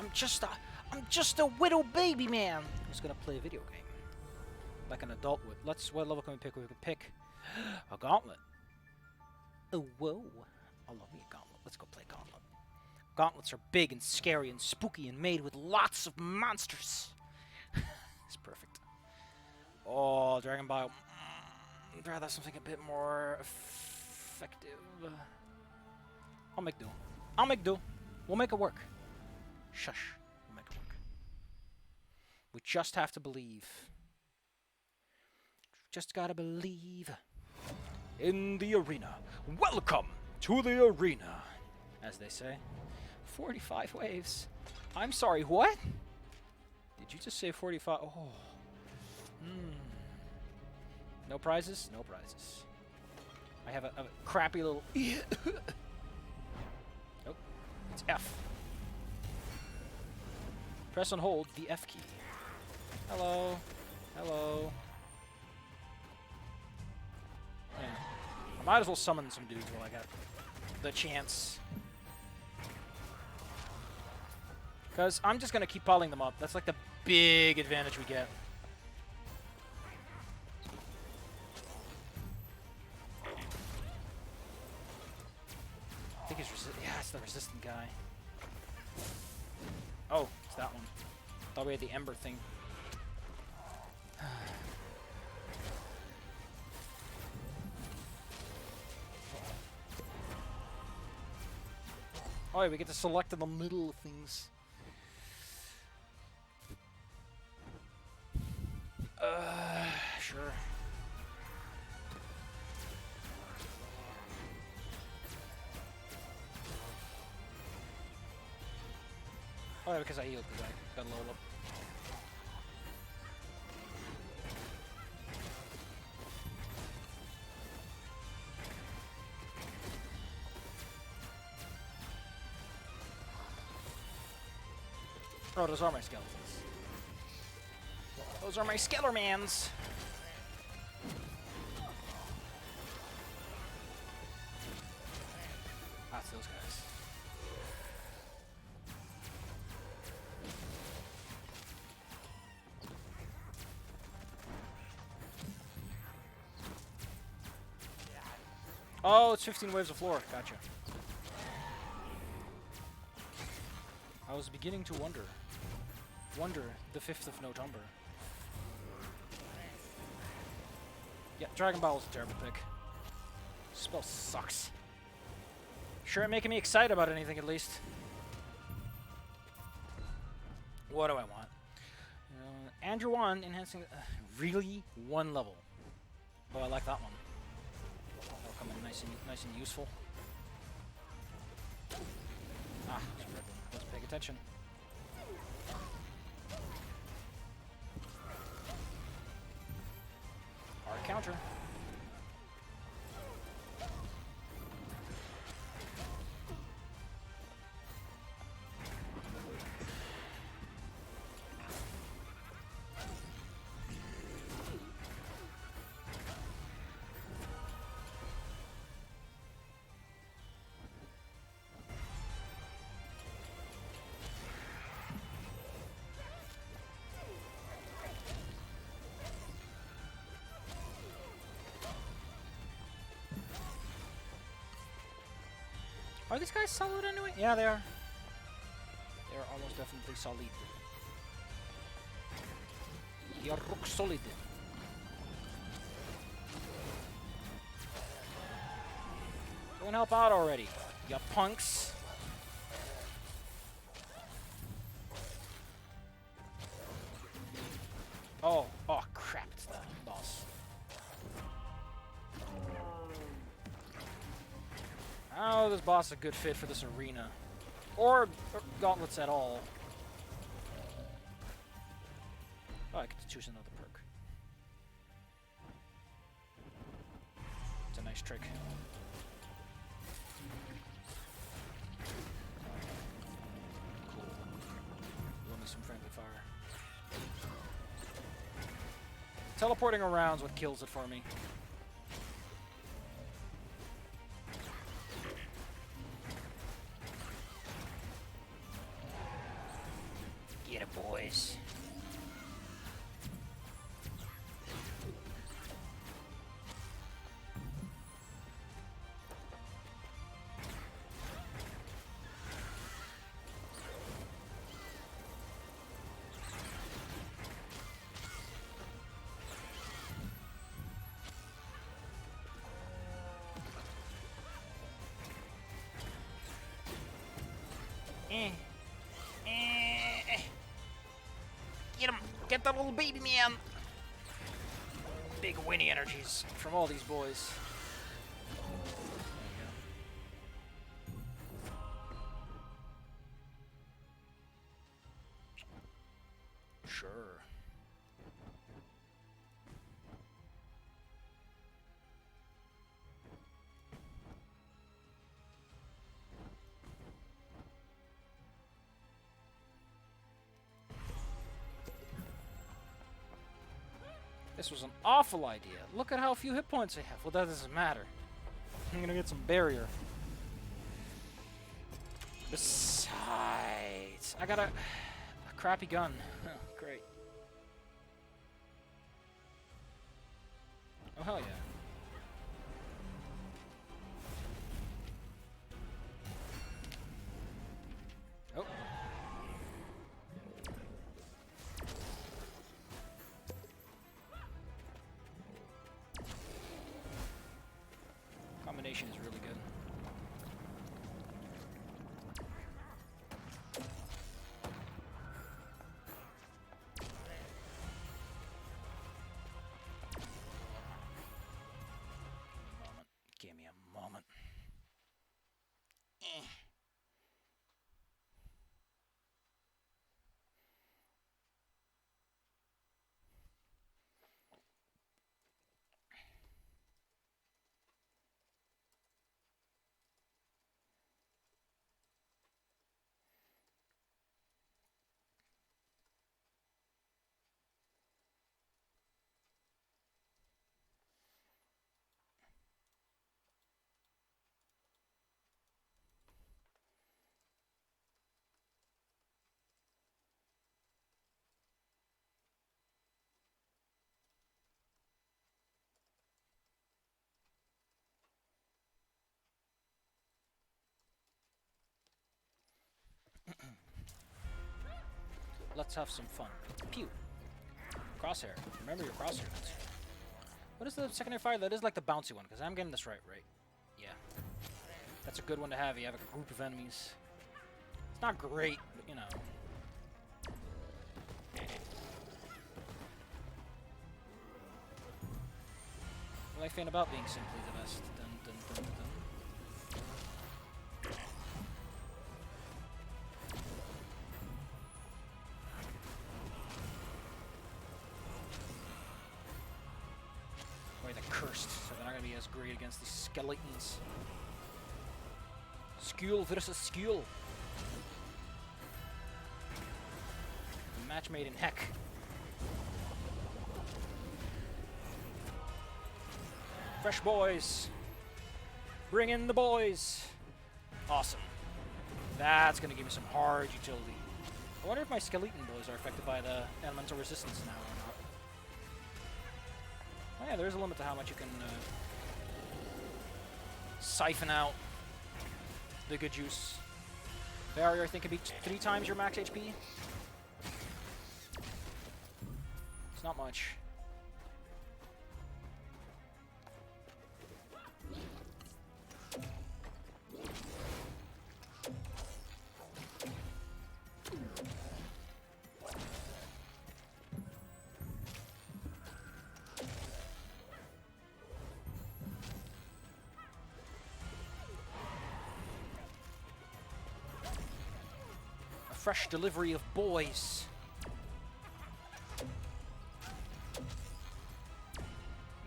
I'm just a little baby man who's gonna play a video game like an adult would. What level can we pick? We could pick a gauntlet. Oh, whoa! I love me a gauntlet. Let's go play gauntlet. Gauntlets are big and scary and spooky and made with lots of monsters. It's perfect. Oh, Dragon Bile. I'd rather something a bit more effective. I'll make do. I'll make do. We'll make it work. Shush. We'll make it work. We just have to believe. Just gotta believe. In the arena. Welcome to the arena. As they say. 45 waves. I'm sorry, what? Did you just say 45? Oh. No prizes? No prizes. I have a crappy little... Oh, it's F. Press and hold the F key. Hello. Hello. Yeah. I might as well summon some dudes while I got the chance. Because I'm just going to keep piling them up. That's like the big advantage we get. I think he's resistant. Yeah, it's the resistant guy. Oh, it's that one. Thought we had the Ember thing. Oh, yeah, we get to select in the middle of things. Sure. Oh, yeah, because I healed because I got a level up. Oh, those are my skeletons. Those are my Skelermans. That's those guys. Oh, it's 15 waves of floor. Gotcha. I was beginning to wonder. Wonder the 5th of November. Yeah, Dragon Ball is a terrible pick. Spell sucks. Sure, making me excited about anything at least. What do I want? Andrew 1, enhancing... really? 1 level. Oh, I like that one. That'll come in nice and useful. Ah, it's a red one. Let's pay attention. Our counter. Are these guys solid anyway? Yeah, they are. They're almost definitely solid. You're rock solid. Go and help out already, you punks. Oh crap, it's the boss. Oh, this boss is a good fit for this arena. Or gauntlets at all. Oh, I get to choose another perk. It's a nice trick. Cool. Blow me some friendly fire. Teleporting around is what kills it for me. boys. Get him! Get that little baby man! Big Winnie energies from all these boys. Sure. This was an awful idea. Look at how few hit points I have. Well, that doesn't matter. I'm gonna get some barrier. Besides, I got a crappy gun. Great. Oh, hell yeah. Oh. Combination is really good. Give me a moment. Let's have some fun. Pew. Crosshair. Remember your crosshairs. What is the secondary fire? That is like the bouncy one, because I'm getting this right? Yeah. That's a good one to have. You have a group of enemies. It's not great, but you know. What I find about being simply the best. Dun, dun, dun, dun. Cursed, so they're not going to be as great against these skeletons. Skul versus Skul. A match made in heck. Fresh boys. Bring in the boys. Awesome. That's going to give me some hard utility. I wonder if my skeleton boys are affected by the elemental resistance now or not. Oh yeah, there is a limit to how much you can siphon out the good juice. Barrier, I think, can be 3 times your max HP. It's not much. Fresh delivery of boys.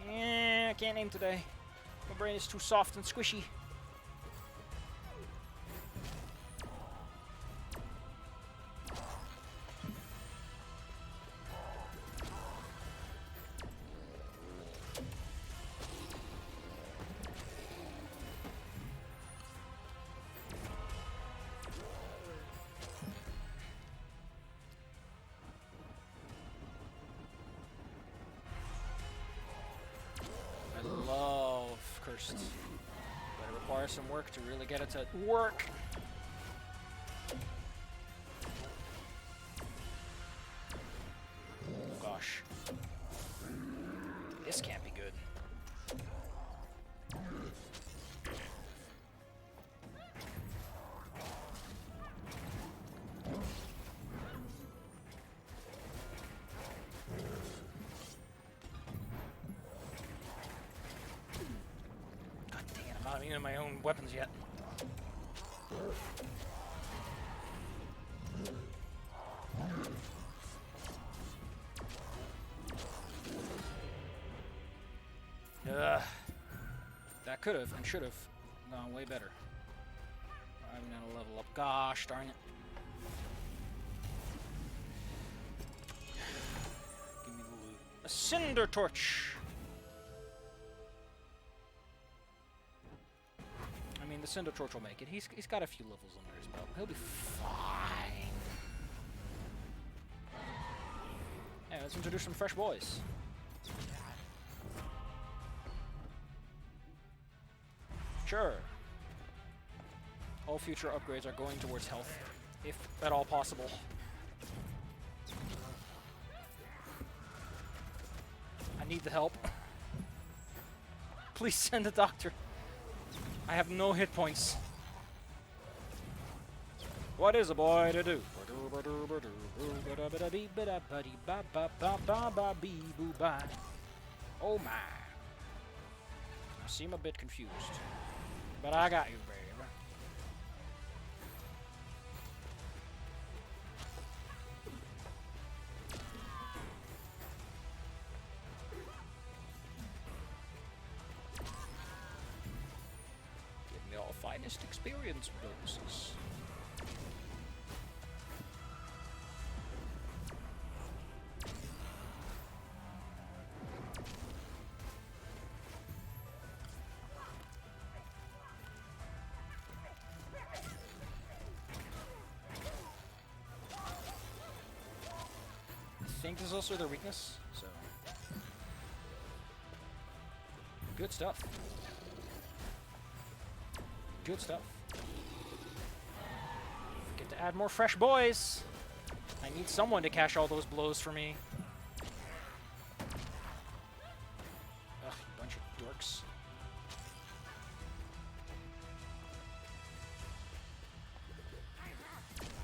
Yeah, I can't aim today. My brain is too soft and squishy. require some work to really get it to work. Oh gosh. This can't be good. God dang it, I'm not even in my own weapons yet. That could have and should have gone way better. I'm gonna level up. Gosh darn it. Give me the loot. A cinder torch! I mean, the cinder torch will make it. He's got a few levels under his belt. He'll be fine. Yeah, let's introduce some fresh boys. Sure. All future upgrades are going towards health, if at all possible. I need the help. Please send a doctor. I have no hit points. What is a boy to do? Oh my. I seem a bit confused. But I got you, baby. Give me all finest experience bonuses. I think this is also their weakness, so good stuff. Good stuff. Forget to add more fresh boys. I need someone to cash all those blows for me. Ugh, bunch of dorks.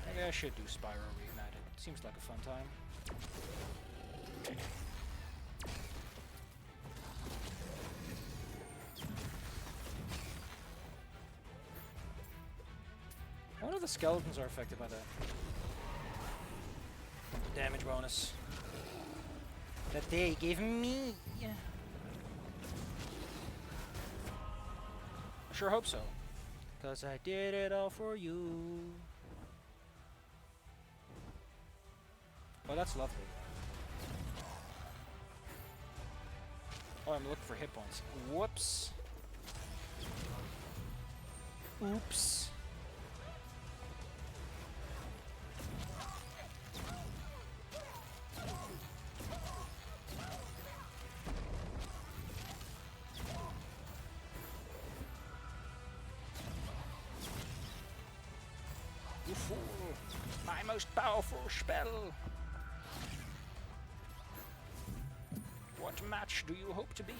Maybe I should do Spyro Reignited. Seems like a fun time. I wonder if the skeletons are affected by that. The damage bonus that they gave me. I sure hope so. 'Cause I did it all for you. Oh, that's lovely. Oh, I'm looking for hit points. Whoops. Oops. You fool! My most powerful spell! What match do you hope to be?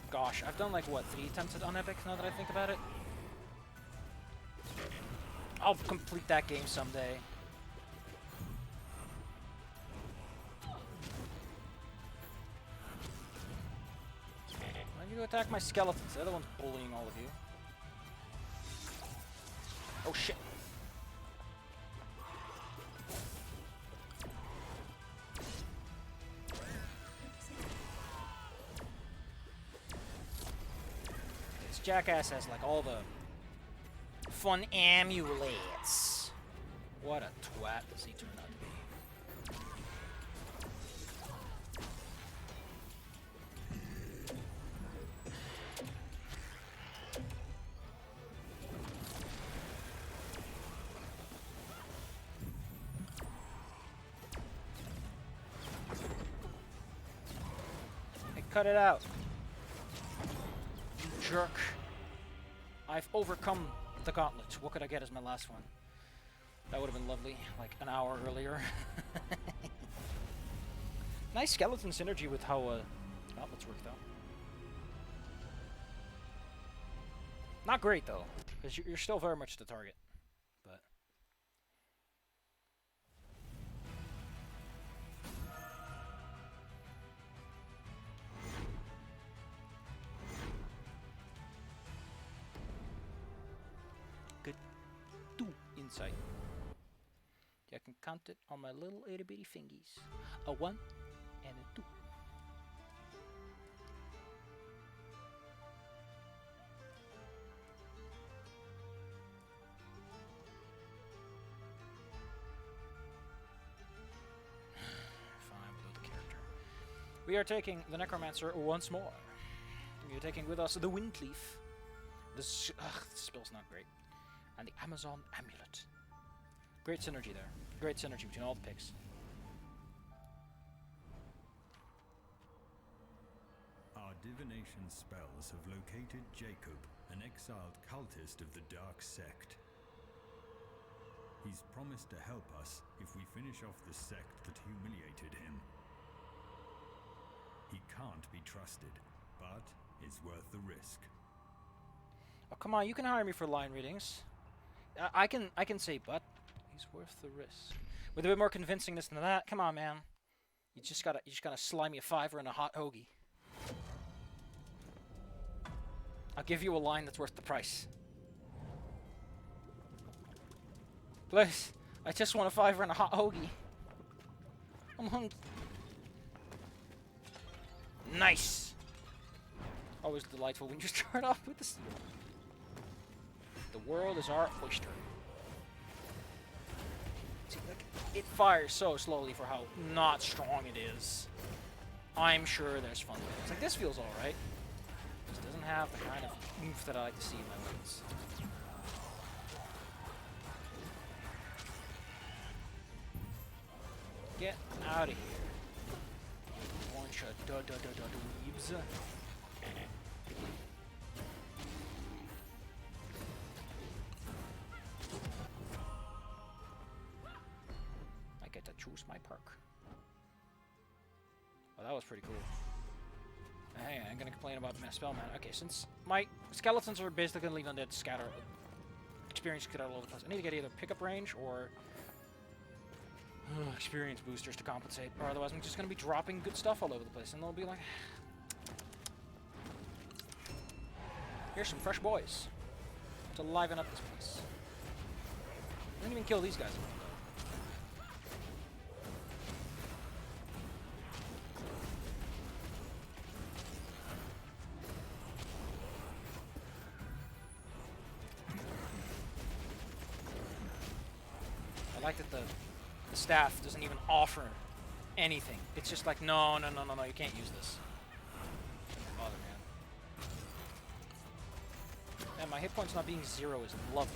Gosh, I've done like, what, 3 attempts on Epic now that I think about it? I'll complete that game someday. Why don't you attack my skeletons? They're the ones bullying all of you. Oh shit. Jackass has like all the fun amulets. What a twat does he turn out to be? cut it out. You jerk. I've overcome the gauntlet. What could I get as my last one? That would have been lovely, like an hour earlier. Nice skeleton synergy with how gauntlets work, though. Not great, though, because you're still very much the target. But good insight. I can count it on my little itty bitty fingies. A 1 and a 2. Fine, we'll do the character. We are taking the Necromancer once more. We are taking with us the Windleaf. This spell's not great. And the Amazon Amulet. Great synergy there. Great synergy between all the picks. Our divination spells have located Jacob, an exiled cultist of the Dark Sect. He's promised to help us if we finish off the sect that humiliated him. He can't be trusted, but it's worth the risk. Oh, come on, you can hire me for line readings. I can say, but he's worth the risk. With a bit more convincingness than that, come on, man. You just gotta slime me a $5 and a hot hoagie. I'll give you a line that's worth the price. Please, I just want a $5 and a hot hoagie. I'm hungry. Nice. Always delightful when you start off with this. The world is our oyster. See, like, it fires so slowly for how not strong it is. I'm sure there's fun with it. It's like, this feels alright. Just doesn't have the kind of oomph that I like to see in my weapons. Get out of here. Bunch of dweebs. I get to choose my perk. Oh, that was pretty cool. Hey, I'm gonna complain about my spell, man. Okay, since my skeletons are basically leaving undead scatter, experience get all over the place. I need to get either pickup range or experience boosters to compensate, or otherwise I'm just gonna be dropping good stuff all over the place, and they'll be like, here's some fresh boys to liven up this place. I didn't even kill these guys. I like that the staff doesn't even offer anything. It's just like, no, you can't use this. Doesn't bother, man. And my hit points not being 0 is lovely.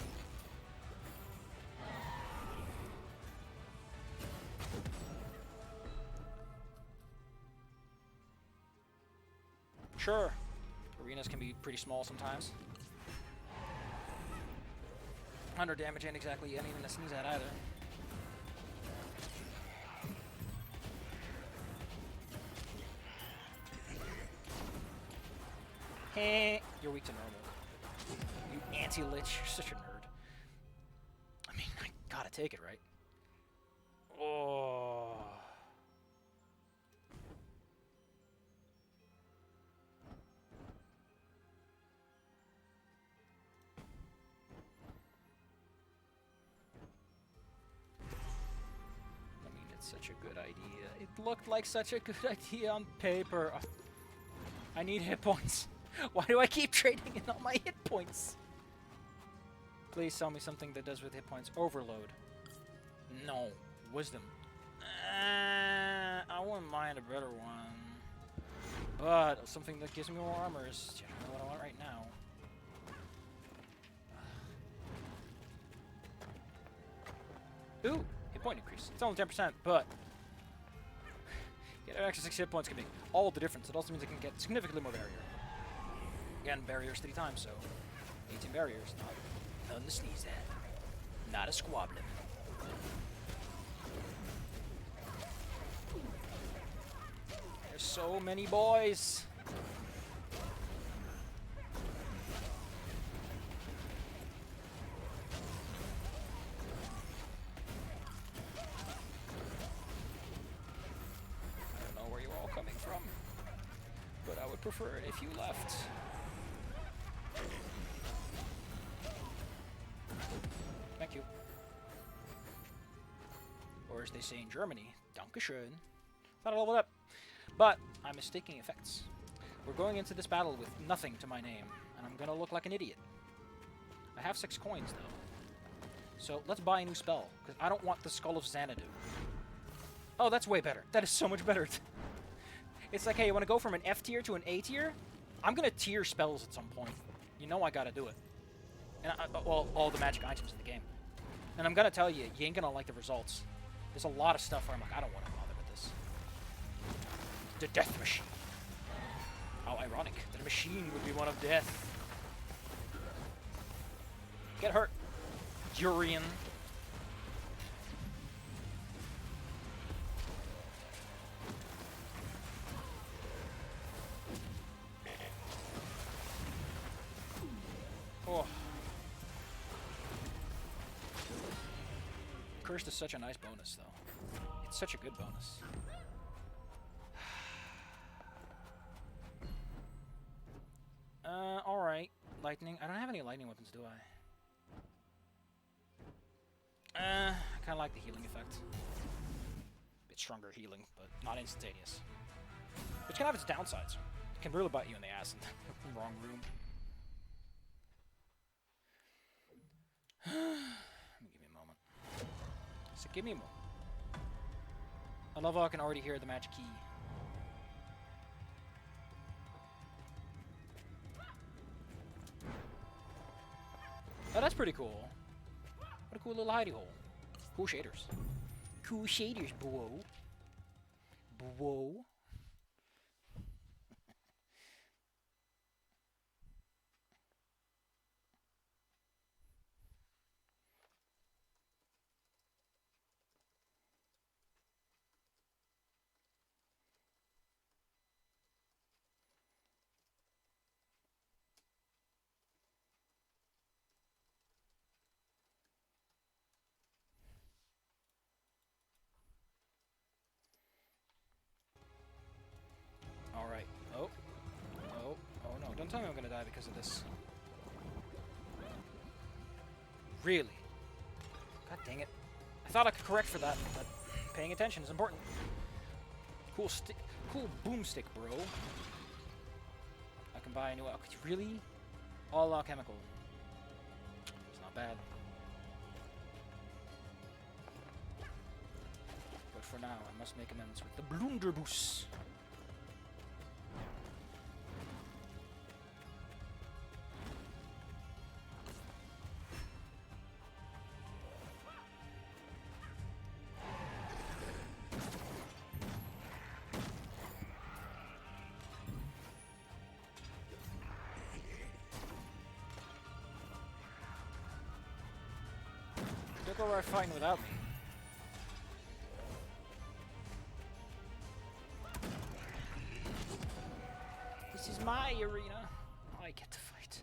Sure, arenas can be pretty small sometimes. 100 damage ain't exactly anything to sneeze at either. Hey, you're weak to normal. You anti-lich, you're such a nerd. I mean, I gotta take it, right? Oh. I mean, it's such a good idea. It looked like such a good idea on paper. I need hit points. Why do I keep trading in all my hit points? Please sell me something that does with hit points. Overload. No. Wisdom. I wouldn't mind a better one. But something that gives me more armor is generally what I want right now. Ooh, hit point increase. It's only 10%, but extra 6 hit points can make all the difference. It also means I can get significantly more barrier. Again, barriers 3 times, so 18 barriers. Nothing to sneeze at. Not a squabbling. There's so many boys. Prefer it if you left. Thank you. Or as they say in Germany, Dankeschön. Thought I leveled up. But I'm mistaking effects. We're going into this battle with nothing to my name, and I'm gonna look like an idiot. I have 6 coins though. So let's buy a new spell, because I don't want the Skull of Xanadu. Oh, that's way better. That is so much better. It's like, hey, you want to go from an F tier to an A tier? I'm going to tier spells at some point. You know I got to do it. And well, all the magic items in the game. And I'm going to tell you, you ain't going to like the results. There's a lot of stuff where I'm like, I don't want to bother with this. The death machine. How ironic. The machine would be one of death. Get hurt. Durian. Oh. Cursed is such a nice bonus, though. It's such a good bonus. Alright. Lightning. I don't have any lightning weapons, do I? I kind of like the healing effect. Bit stronger healing, but not instantaneous. Which can have its downsides. It can really bite you in the ass in the wrong room. Give me a moment. So give me a moment. I love how I can already hear the magic key. Oh, that's pretty cool. What a cool little hidey hole. Cool shaders. Cool shaders, bro. Bro. Alright. Oh. Oh. Oh no. Don't tell me I'm gonna die because of this. Really? God dang it. I thought I could correct for that, but paying attention is important. Cool stick. Cool boomstick, bro. I can buy a new... Really? All alchemical. It's not bad. But for now, I must make amends with the Blunderbuss. Look over our fighting without me. This is my arena. I get to fight.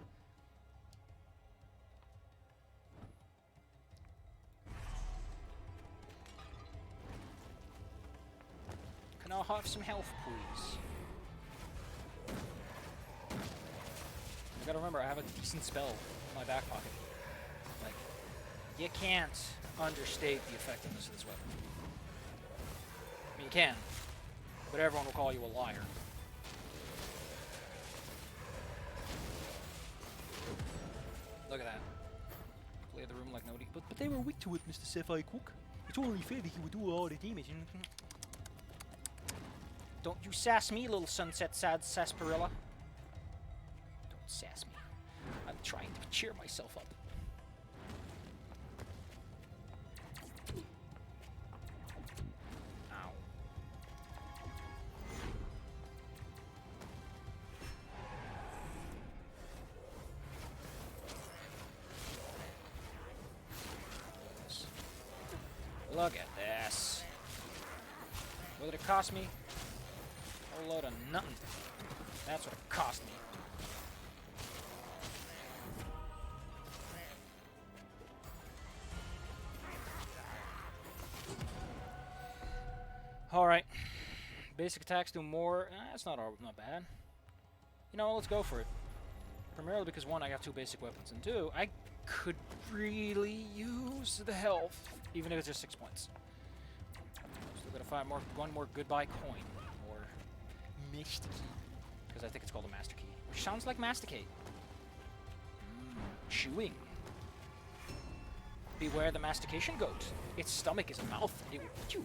Can I have some health, please? I gotta remember, I have a decent spell in my back pocket. Like, you can't understate the effectiveness of this weapon. I mean, you can, but everyone will call you a liar. Look at that. Play the room like nobody. But they were weak to it, Mr. Sapphire Cook. It's only fair that he would do all the damage. Don't you sass me, little sunset sad sarsaparilla. Don't sass me. I'm trying to cheer myself up. Ow. Look at this. What did it cost me? A whole load of nothing. That's what it cost me. Alright. Basic attacks do more. That's not bad. You know, let's go for it. Primarily because, one, I got 2 basic weapons, and 2, I could really use the health, even if it's just 6 points. Still gotta find one more goodbye coin, or master key, because I think it's called a master key, which sounds like masticate. Chewing. Beware the mastication goat. Its stomach is a mouth, and it will chew.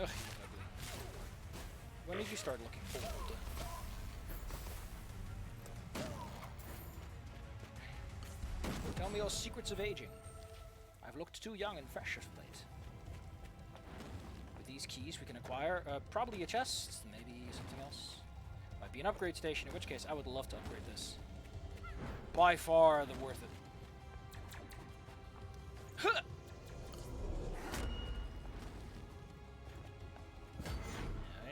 Ugh, you look ugly. When did you start looking old? Tell me your secrets of aging. I've looked too young and fresh of late. With these keys we can acquire probably a chest, maybe something else. Might be an upgrade station, in which case I would love to upgrade this. By far the worth it. Huh!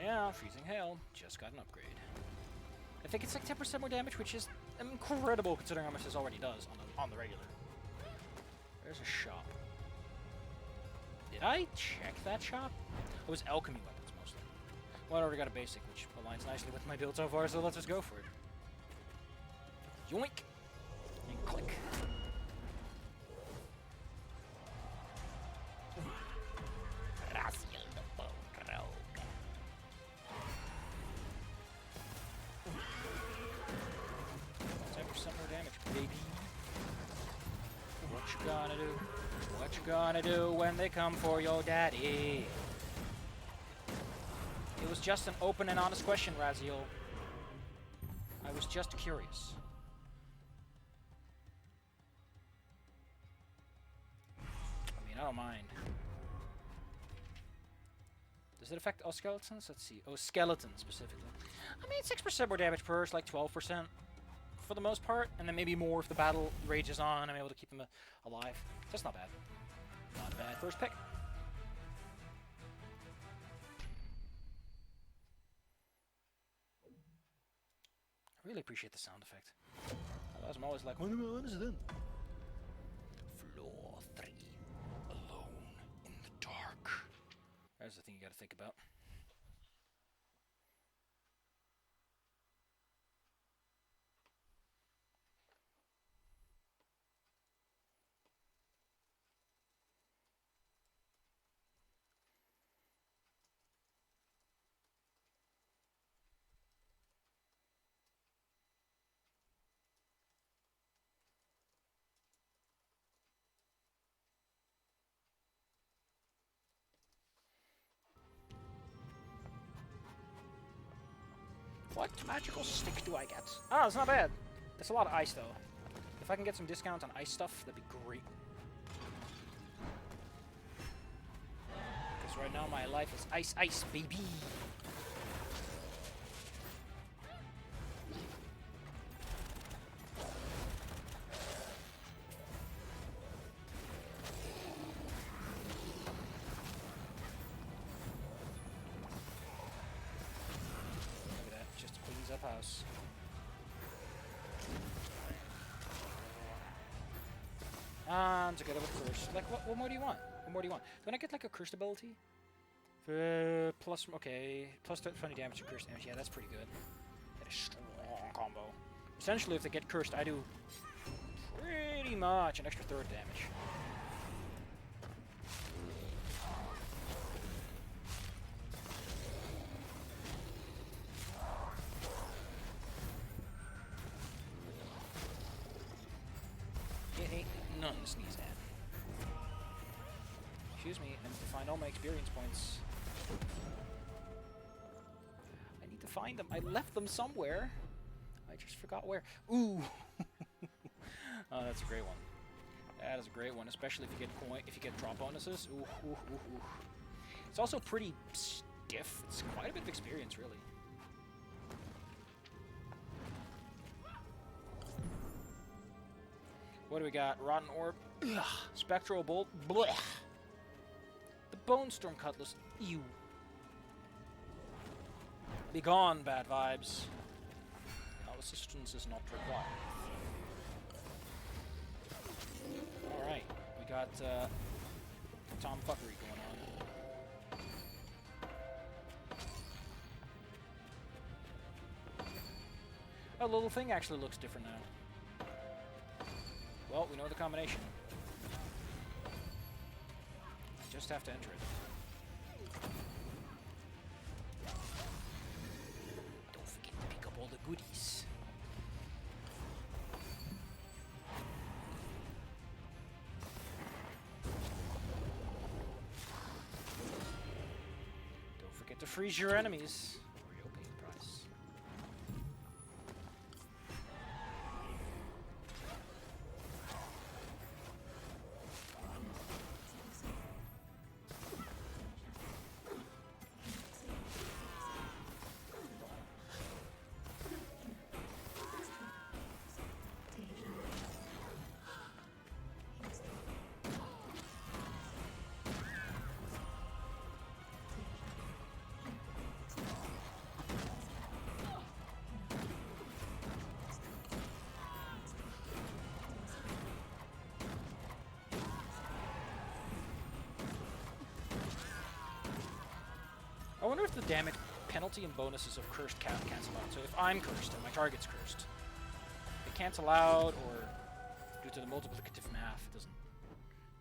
Yeah, freezing hail. Just got an upgrade. I think it's like 10% more damage, which is incredible considering how much this already does on the regular. There's a shop. Did I check that shop? It was alchemy weapons mostly. Well, I already got a basic, which aligns nicely with my build so far, so let's just go for it. Yoink! And click. What you gonna do when they come for your daddy? It was just an open and honest question, Raziel. I was just curious. I mean, I don't mind. Does it affect all skeletons? Let's see. Oh, skeletons specifically. I mean, 6% more damage per, it's like 12% for the most part, and then maybe more if the battle rages on. I'm able to keep them alive. That's not bad. Not a bad first pick. I really appreciate the sound effect. Otherwise, I'm always like, what is it then? Floor 3. Alone in the dark. There's the thing you gotta think about. What magical stick do I get? Ah, it's not bad. That's a lot of ice, though. If I can get some discounts on ice stuff, that'd be great. Because right now my life is ice, ice, baby. House. Together with curse. Like, what more do you want? What more do you want? Don't I get like a cursed ability? Plus, okay, plus 20 damage to cursed damage. Yeah, that's pretty good. That is strong combo. Essentially, if they get cursed, I do pretty much an extra 3rd damage. None to sneeze at. Excuse me, I need to find all my experience points. I need to find them. I left them somewhere. I just forgot where. Ooh! Oh, that's a great one. That is a great one, especially if you get drop bonuses. Ooh, ooh, ooh, ooh. It's also pretty stiff. It's quite a bit of experience, really. What do we got? Rotten Orb. Ugh. Spectral Bolt. Blech. The Bone Storm Cutlass. Ew. Be gone, bad vibes. No assistance is not required. Alright. We got tomfuckery going on. Oh, the little thing actually looks different now. Well, we know the combination. I just have to enter it. Don't forget to pick up all the goodies. Don't forget to freeze your enemies, or you'll pay the price. I wonder if the damage penalty and bonuses of cursed cancel out. So if I'm cursed and my target's cursed, they cancel out, or due to the multiplicative math, it doesn't.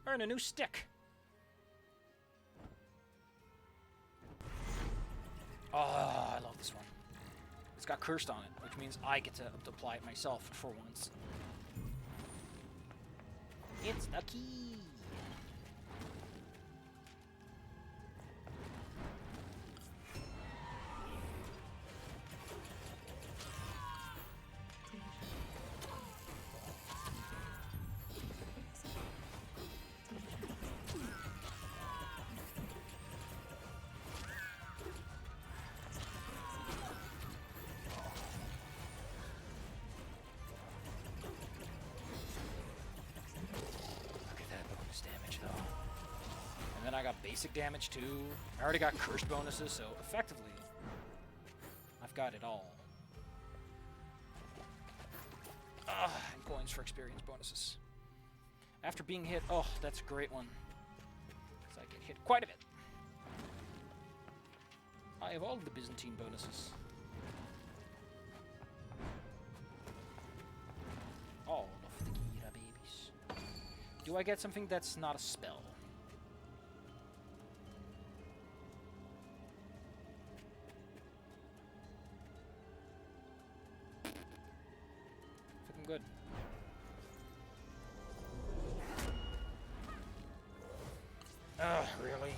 Earn a new stick. Oh, I love this one. It's got cursed on it, which means I get to apply it myself for once. It's the key. And then I got basic damage too. I already got cursed bonuses, so effectively, I've got it all. And coins for experience bonuses. After being hit, oh, that's a great one. Because I get hit quite a bit. I have all of the Byzantine bonuses. All of the Gira babies. Do I get something that's not a spell? I think I'm good. Ugh, really?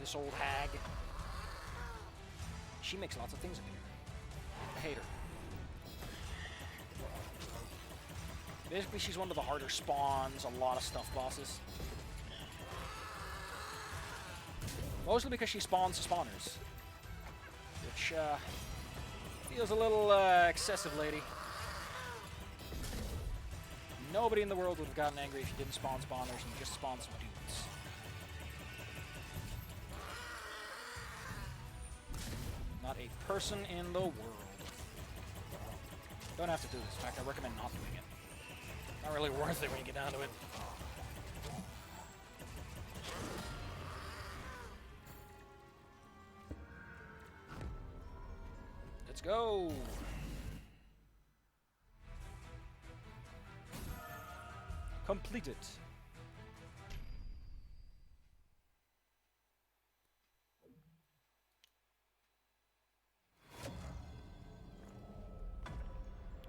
This old hag? She makes lots of things appear. I hate her. Basically, she's one of the harder spawns, a lot of stuff bosses. Mostly because she spawns spawners. Which, feels a little, excessive, lady. Nobody in the world would have gotten angry if you didn't spawn spawners and just spawned some dudes. Not a person in the world. Don't have to do this. In fact, I recommend not doing it. Not really worth it when you get down to it. Let's go! Complete it.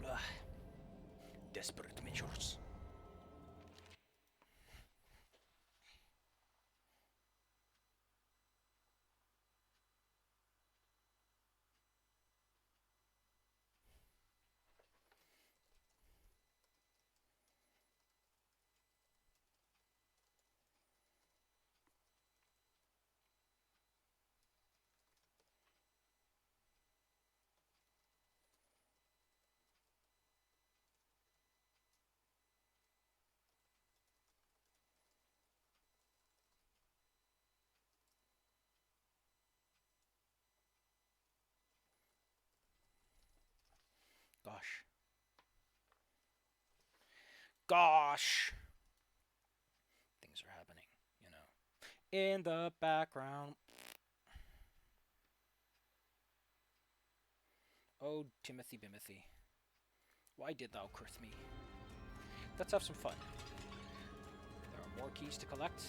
Ugh. Desperate measures. gosh. Things are happening, you know. In the background. Oh, Timothy Bimothy. Why did thou curse me? Let's have some fun. There are more keys to collect.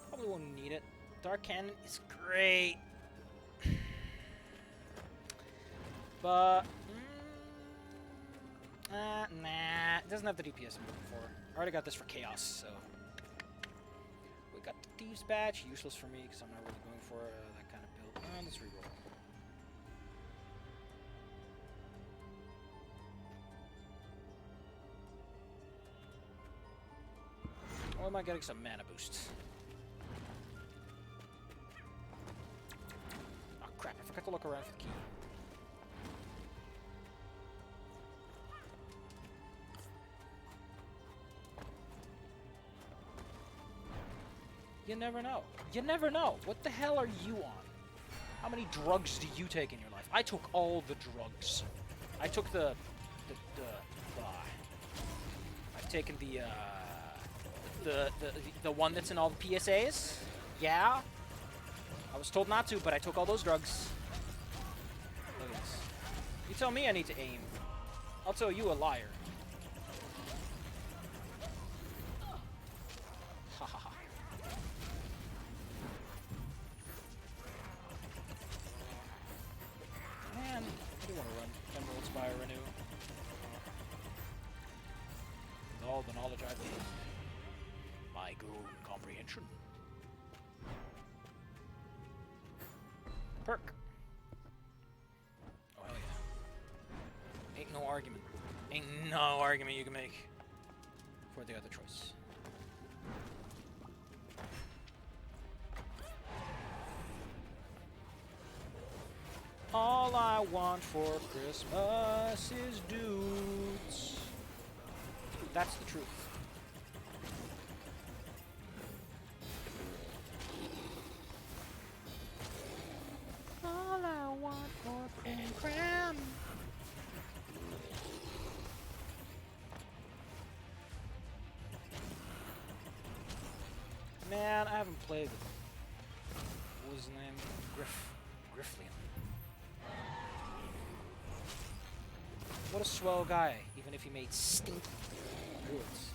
Probably won't need it. Dark Cannon is great. But... nah. It doesn't have the DPS I'm looking for. I already got this for Chaos, so... We got the Thieves Badge. Useless for me, because I'm not really going for that kind of build. Let's reroll. Or am I getting some mana boost? Oh crap, I forgot to look around for the key. You never know. You never know. What the hell are you on? How many drugs do you take in your life? I took all the drugs. I took the I've taken the one that's in all the PSAs. Yeah. I was told not to, but I took all those drugs. Look at this. You tell me I need to aim. I'll tell you a liar. Ha ha ha. Man, I do want to run Emerald Spire Renew. With all the knowledge I've gained. My grown comprehension. Perk. Oh hell yeah. Ain't no argument. Ain't no argument you can make for the other choice. All I want for Christmas is dudes. That's the truth. All I want for Cram. Man, I haven't played with him. What was his name? Grifflian. What a swell guy, even if he made stinky goods.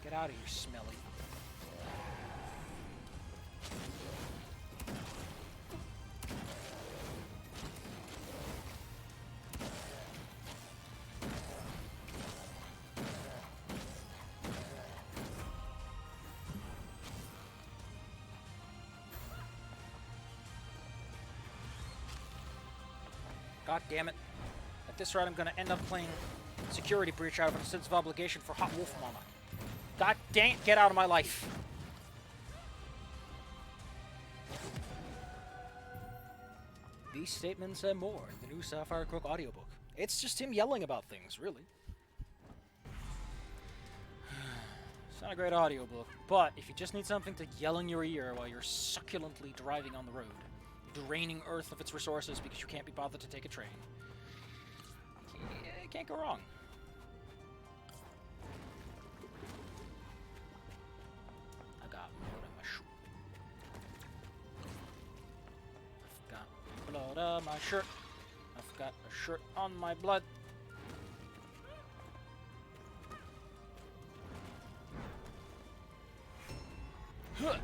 Get out of here, smelly. God damn it. At this rate, I'm going to end up playing Security Breach out of a sense of obligation for Hot Wolf Mama. God dang it, get out of my life. These statements and more in the new Sapphire Crook audiobook. It's just him yelling about things, really. It's not a great audiobook, but if you just need something to yell in your ear while you're succulently driving on the road, draining Earth of its resources because you can't be bothered to take a train, you can't go wrong. I got blood on my shirt. I've got blood on my shirt. I've got a shirt on my blood. Huh.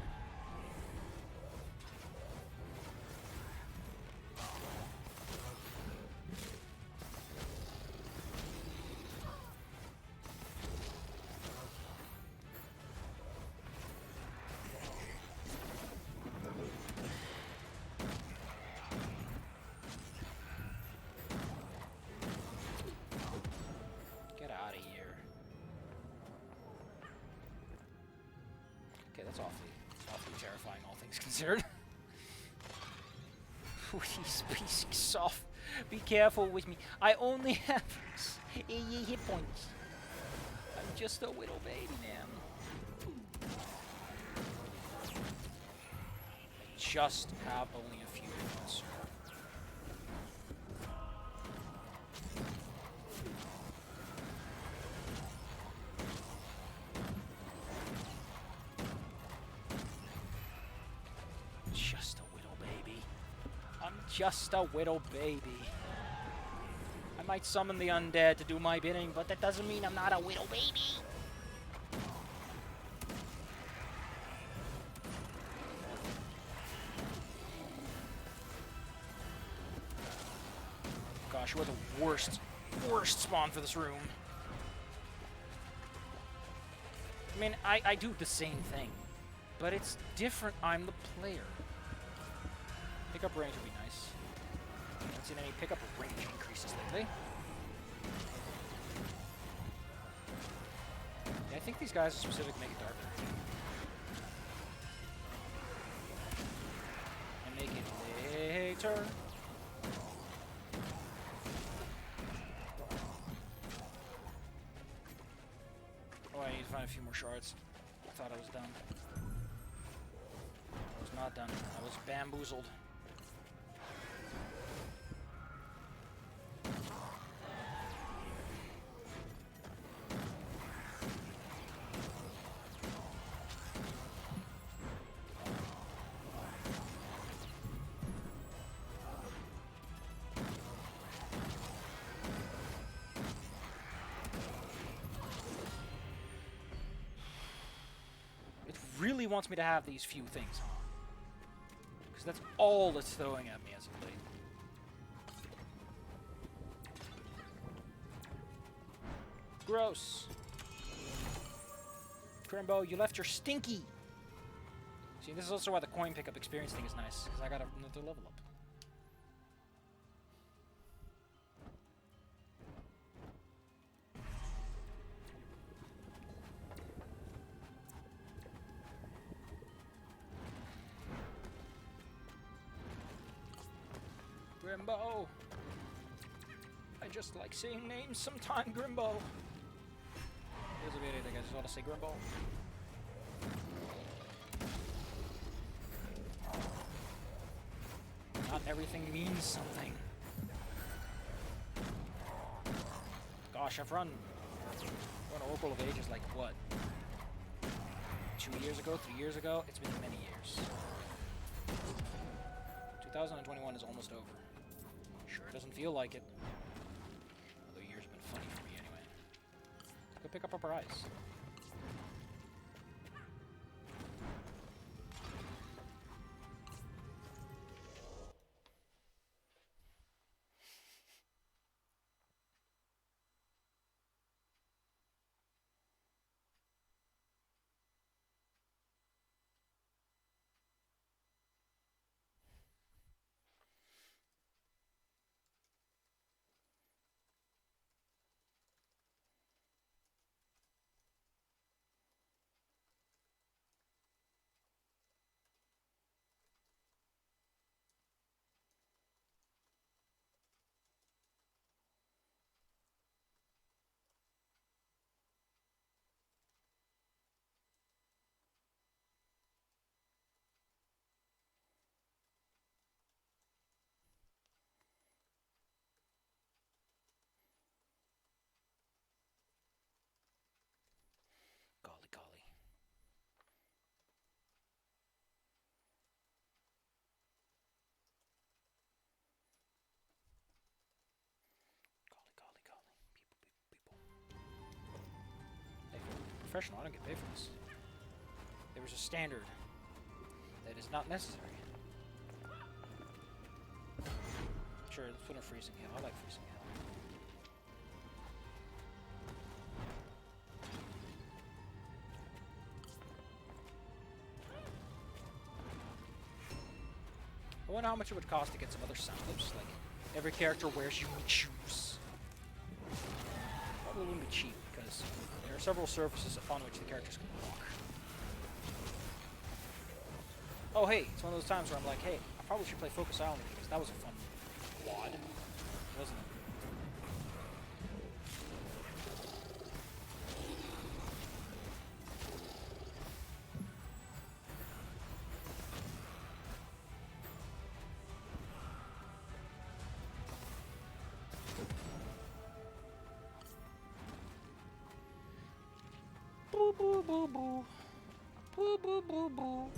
Get out of here. It's awfully terrifying, all things considered. Please, soft. Be careful with me. I only have 8 hit points. I'm just a little baby, man. I just have only a few hit points. Just a little baby. I might summon the undead to do my bidding, but that doesn't mean I'm not a little baby. Gosh, we're the worst spawn for this room. I mean, I do the same thing, but it's different. I'm the player. Pickup range would be nice. I haven't seen any pickup range increases lately. Yeah, I think these guys are specific to make it darker. And make it later. Oh, I need to find a few more shards. I thought I was done. I was not done. I was bamboozled. Really wants me to have these few things, huh? Because that's all it's throwing at me as of late. Gross. Crimbo, you left your stinky. See, this is also why the coin pickup experience thing is nice, because I got another level up. Grimbo. I just like saying names sometime, Grimbo. Doesn't mean anything, I just want to say Grimbo. Not everything means something. Gosh, I've run Oracle of Ages like, what? 2 years ago? 3 years ago? It's been many years. 2021 is almost over. Sure doesn't feel like it. Although the year's been funny for me anyway. Let's go pick up our prize. Golly, golly. Golly, golly, golly. People. Hey, professional, I don't get paid for this. There was a standard that is not necessary. Sure, let's put in freezing hail. I like freezing hail. I wonder how much it would cost to get some other sound clips, like every character wears unique shoes. Probably wouldn't be cheap, because there are several surfaces upon which the characters can walk. Oh, hey, it's one of those times where I'm like, hey, I probably should play Focus Island because that was a fun quad, wasn't it? Boo boo boo boo. Boo boo boo boo.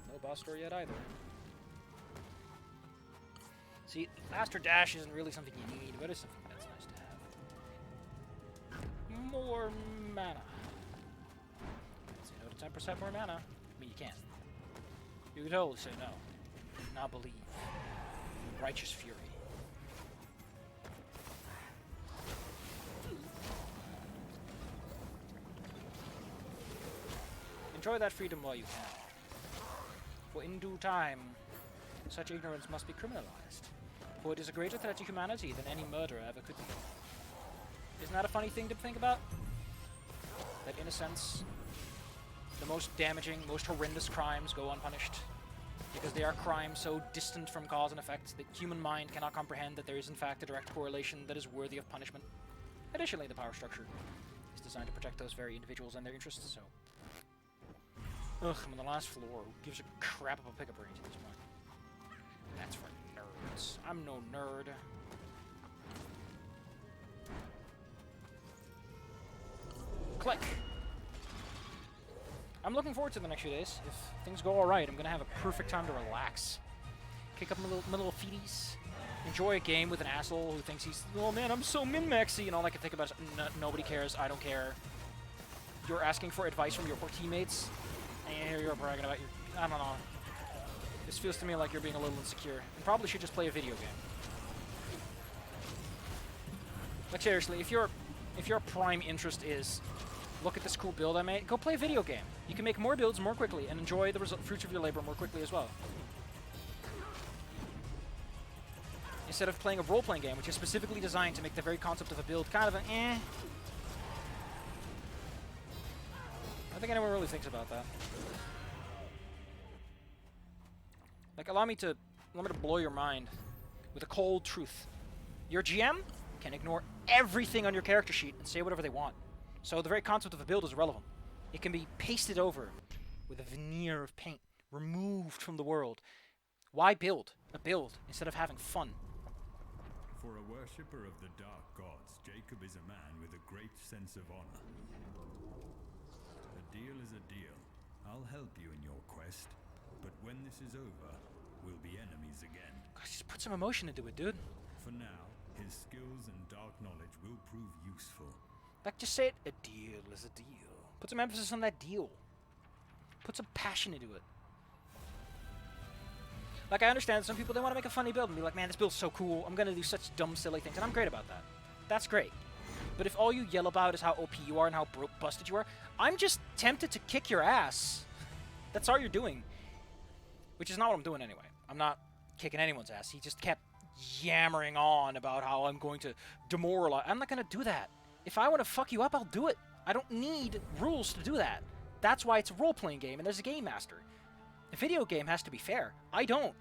No boss door yet either. See, faster dash isn't really something you need, but it's something that's nice to have. More mana. Say no to 10% more mana. I mean, you can't. You could totally say no. Not believe. Righteous fury. Enjoy that freedom while you can. For in due time, such ignorance must be criminalized. For it is a greater threat to humanity than any murder ever could be. Isn't that a funny thing to think about? That in a sense, the most damaging, most horrendous crimes go unpunished. Because they are crimes so distant from cause and effect that human mind cannot comprehend that there is in fact a direct correlation that is worthy of punishment. Additionally, the power structure is designed to protect those very individuals and their interests, so... Ugh, I'm on the last floor. Who gives a crap about pickup range at this point? That's for nerds. I'm no nerd. Click! I'm looking forward to the next few days. If things go alright, I'm gonna have a perfect time to relax. Kick up my little feeties. Enjoy a game with an asshole who thinks he's, oh man, I'm so min-maxy, and all I can think about is, nobody cares, I don't care. You're asking for advice from your poor teammates, and you're bragging about your, I don't know. This feels to me like you're being a little insecure. And probably should just play a video game. Like seriously, if your prime interest is, look at this cool build I made, go play a video game. You can make more builds more quickly and enjoy the fruits of your labor more quickly as well. Instead of playing a role-playing game, which is specifically designed to make the very concept of a build kind of an eh. I don't think anyone really thinks about that. Like, allow me to blow your mind with a cold truth. Your GM can ignore everything on your character sheet and say whatever they want. So the very concept of a build is irrelevant. It can be pasted over with a veneer of paint, removed from the world. Why build a build instead of having fun? For a worshipper of the dark gods, Jacob is a man with a great sense of honor. A deal is a deal. I'll help you in your quest, but when this is over, we'll be enemies again. Gosh, just put some emotion into it, dude. For now, his skills and dark knowledge will prove useful. Like, just say it, a deal is a deal. Put some emphasis on that deal. Put some passion into it. Like, I understand some people, they want to make a funny build and be like, man, this build's so cool, I'm going to do such dumb, silly things, and I'm great about that. That's great. But if all you yell about is how OP you are and how busted you are, I'm just tempted to kick your ass. That's all you're doing. Which is not what I'm doing anyway. I'm not kicking anyone's ass. He just kept yammering on about how I'm going to demoralize. I'm not going to do that. If I want to fuck you up, I'll do it. I don't need rules to do that. That's why it's a role-playing game and there's a game master. A video game has to be fair. I don't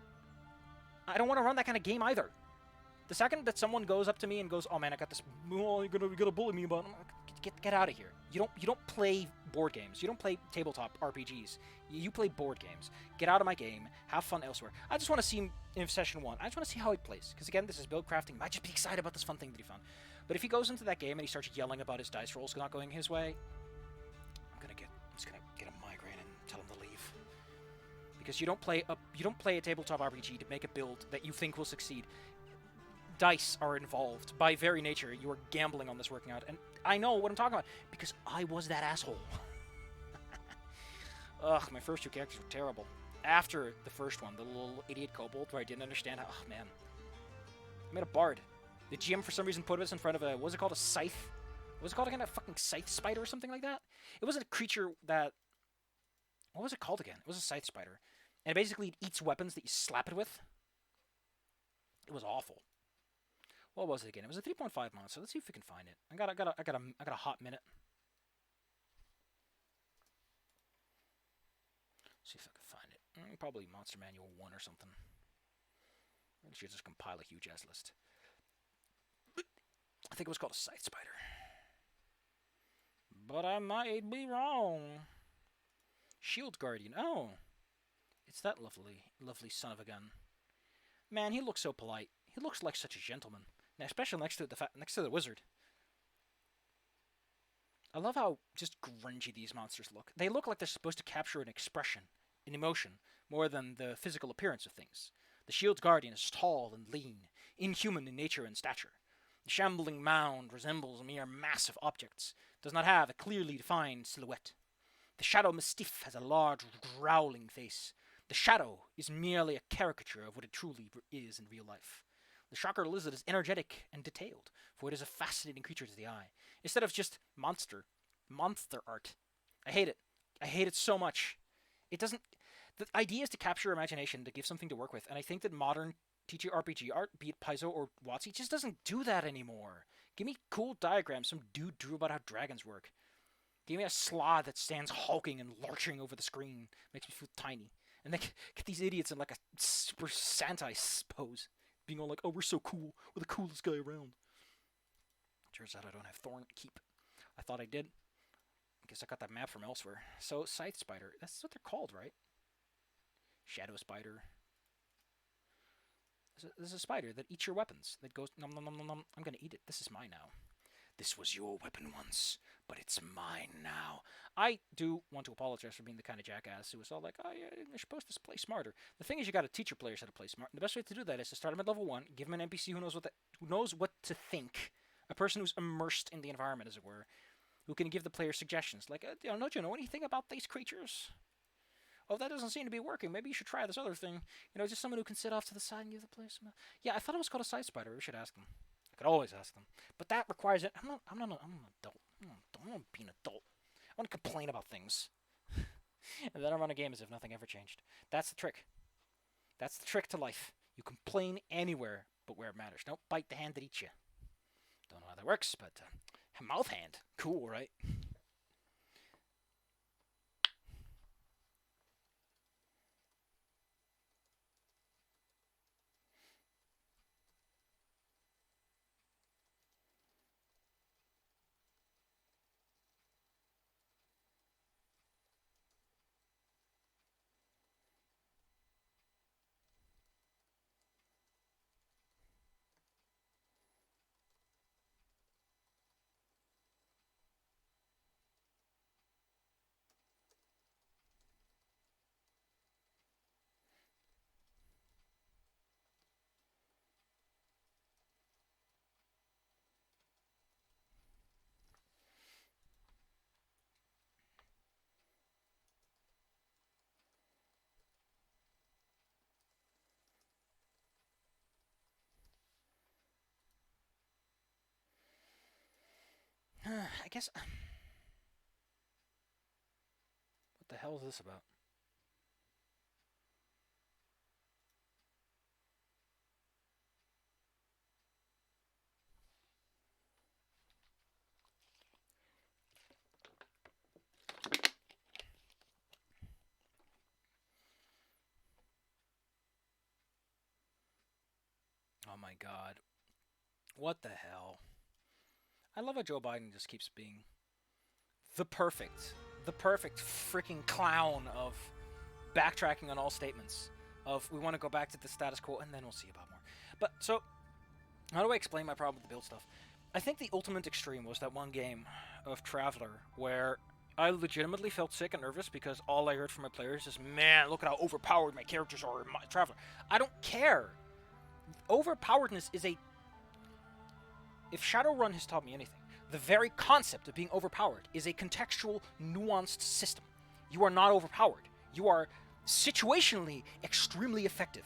want to run that kind of game either. The second that someone goes up to me and goes, "Oh man, I got this. Oh, you're gonna bully me about it." Get out of here. You don't play board games. You don't play tabletop RPGs. You play board games. Get out of my game. Have fun elsewhere. I just want to see him in session 1. I just want to see how he plays. Because again, this is build crafting. He might just be excited about this fun thing that he found. But if he goes into that game and he starts yelling about his dice rolls not going his way, I'm just gonna get a migraine and tell him to leave. Because you don't play a tabletop RPG to make a build that you think will succeed. Dice are involved. By very nature, you are gambling on this working out. And I know what I'm talking about, because I was that asshole. Ugh, my first 2 characters were terrible. After the first one, the little idiot kobold, where I didn't understand how... Oh, man. I made a bard. The GM, for some reason, put us in front of a... What was it called? A scythe? What was it called again? A fucking scythe spider or something like that? It was a creature that... What was it called again? It was a scythe spider. And basically it eats weapons that you slap it with. It was awful. What was it again? It was a 3.5 monster. Let's see if we can find it. I got a hot minute. See if I can find it. Probably Monster Manual 1 or something. I should just compile a huge ass list. I think it was called a Scythe Spider. But I might be wrong. Shield Guardian. Oh. It's that lovely son of a gun. Man, he looks so polite. He looks like such a gentleman. Now, especially next to the wizard. I love how just grungy these monsters look. They look like they're supposed to capture an expression, an emotion, more than the physical appearance of things. The Shield Guardian is tall and lean, inhuman in nature and stature. The shambling mound resembles mere massive objects, does not have a clearly defined silhouette. The Shadow Mastiff has a large, growling face. The Shadow is merely a caricature of what it truly is in real life. The Shocker Lizard is energetic and detailed, for it is a fascinating creature to the eye, instead of just monster art. I hate it. I hate it so much. It doesn't... The idea is to capture imagination, to give something to work with, and I think that modern TTRPG art, be it Paizo or WotC, just doesn't do that anymore. Give me cool diagrams some dude drew about how dragons work. Give me a sloth that stands hulking and lurching over the screen. Makes me feel tiny. And then get these idiots in like a super Santa pose. Being all like, oh, we're so cool. We're the coolest guy around. Turns out I don't have Thorn Keep. I thought I did. I guess I got that map from elsewhere. So, Scythe Spider. That's what they're called, right? Shadow Spider. There's a spider that eats your weapons. That goes, nom nom nom nom nom. I'm gonna eat it. This is mine now. This was your weapon once, but it's mine now. I do want to apologize for being the kind of jackass who was all like, oh, yeah, you're supposed to play smarter. The thing is, you got to teach your players how to play smart. And the best way to do that is to start them at level 1, give them an NPC who knows what to think, a person who's immersed in the environment, as it were, who can give the player suggestions. Like, don't you know anything about these creatures? Oh, that doesn't seem to be working. Maybe you should try this other thing. You know, just someone who can sit off to the side and give the player some... Yeah, I thought it was called a Scythe Spider. We should ask them. I could always ask them. But that requires it. I'm an adult. I don't want to be an adult. I want to complain about things. And then I run a game as if nothing ever changed. That's the trick. That's the trick to life. You complain anywhere but where it matters. Don't bite the hand that eats you. Don't know how that works, but mouth hand. Cool, right? I guess... What the hell is this about? Oh my god. What the hell? I love how Joe Biden just keeps being the perfect freaking clown of backtracking on all statements. Of, we want to go back to the status quo, and then we'll see about more. But, so, how do I explain my problem with the build stuff? I think the ultimate extreme was that one game of Traveler, where I legitimately felt sick and nervous because all I heard from my players is, man, look at how overpowered my characters are in my Traveler. I don't care. Overpoweredness is a... If Shadowrun has taught me anything, the very concept of being overpowered is a contextual, nuanced system. You are not overpowered. You are situationally extremely effective.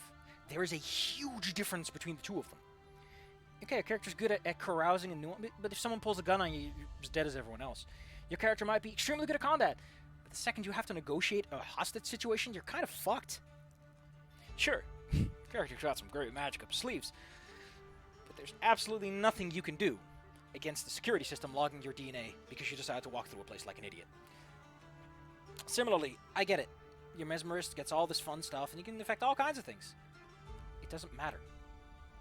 There is a huge difference between the two of them. Okay, a character's good at carousing and nuance, but if someone pulls a gun on you, you're as dead as everyone else. Your character might be extremely good at combat, but the second you have to negotiate a hostage situation, you're kind of fucked. Sure, character's got some great magic up sleeves, but there's absolutely nothing you can do against the security system logging your DNA because you decided to walk through a place like an idiot. Similarly, I get it. your mesmerist gets all this fun stuff, and you can affect all kinds of things. It doesn't matter.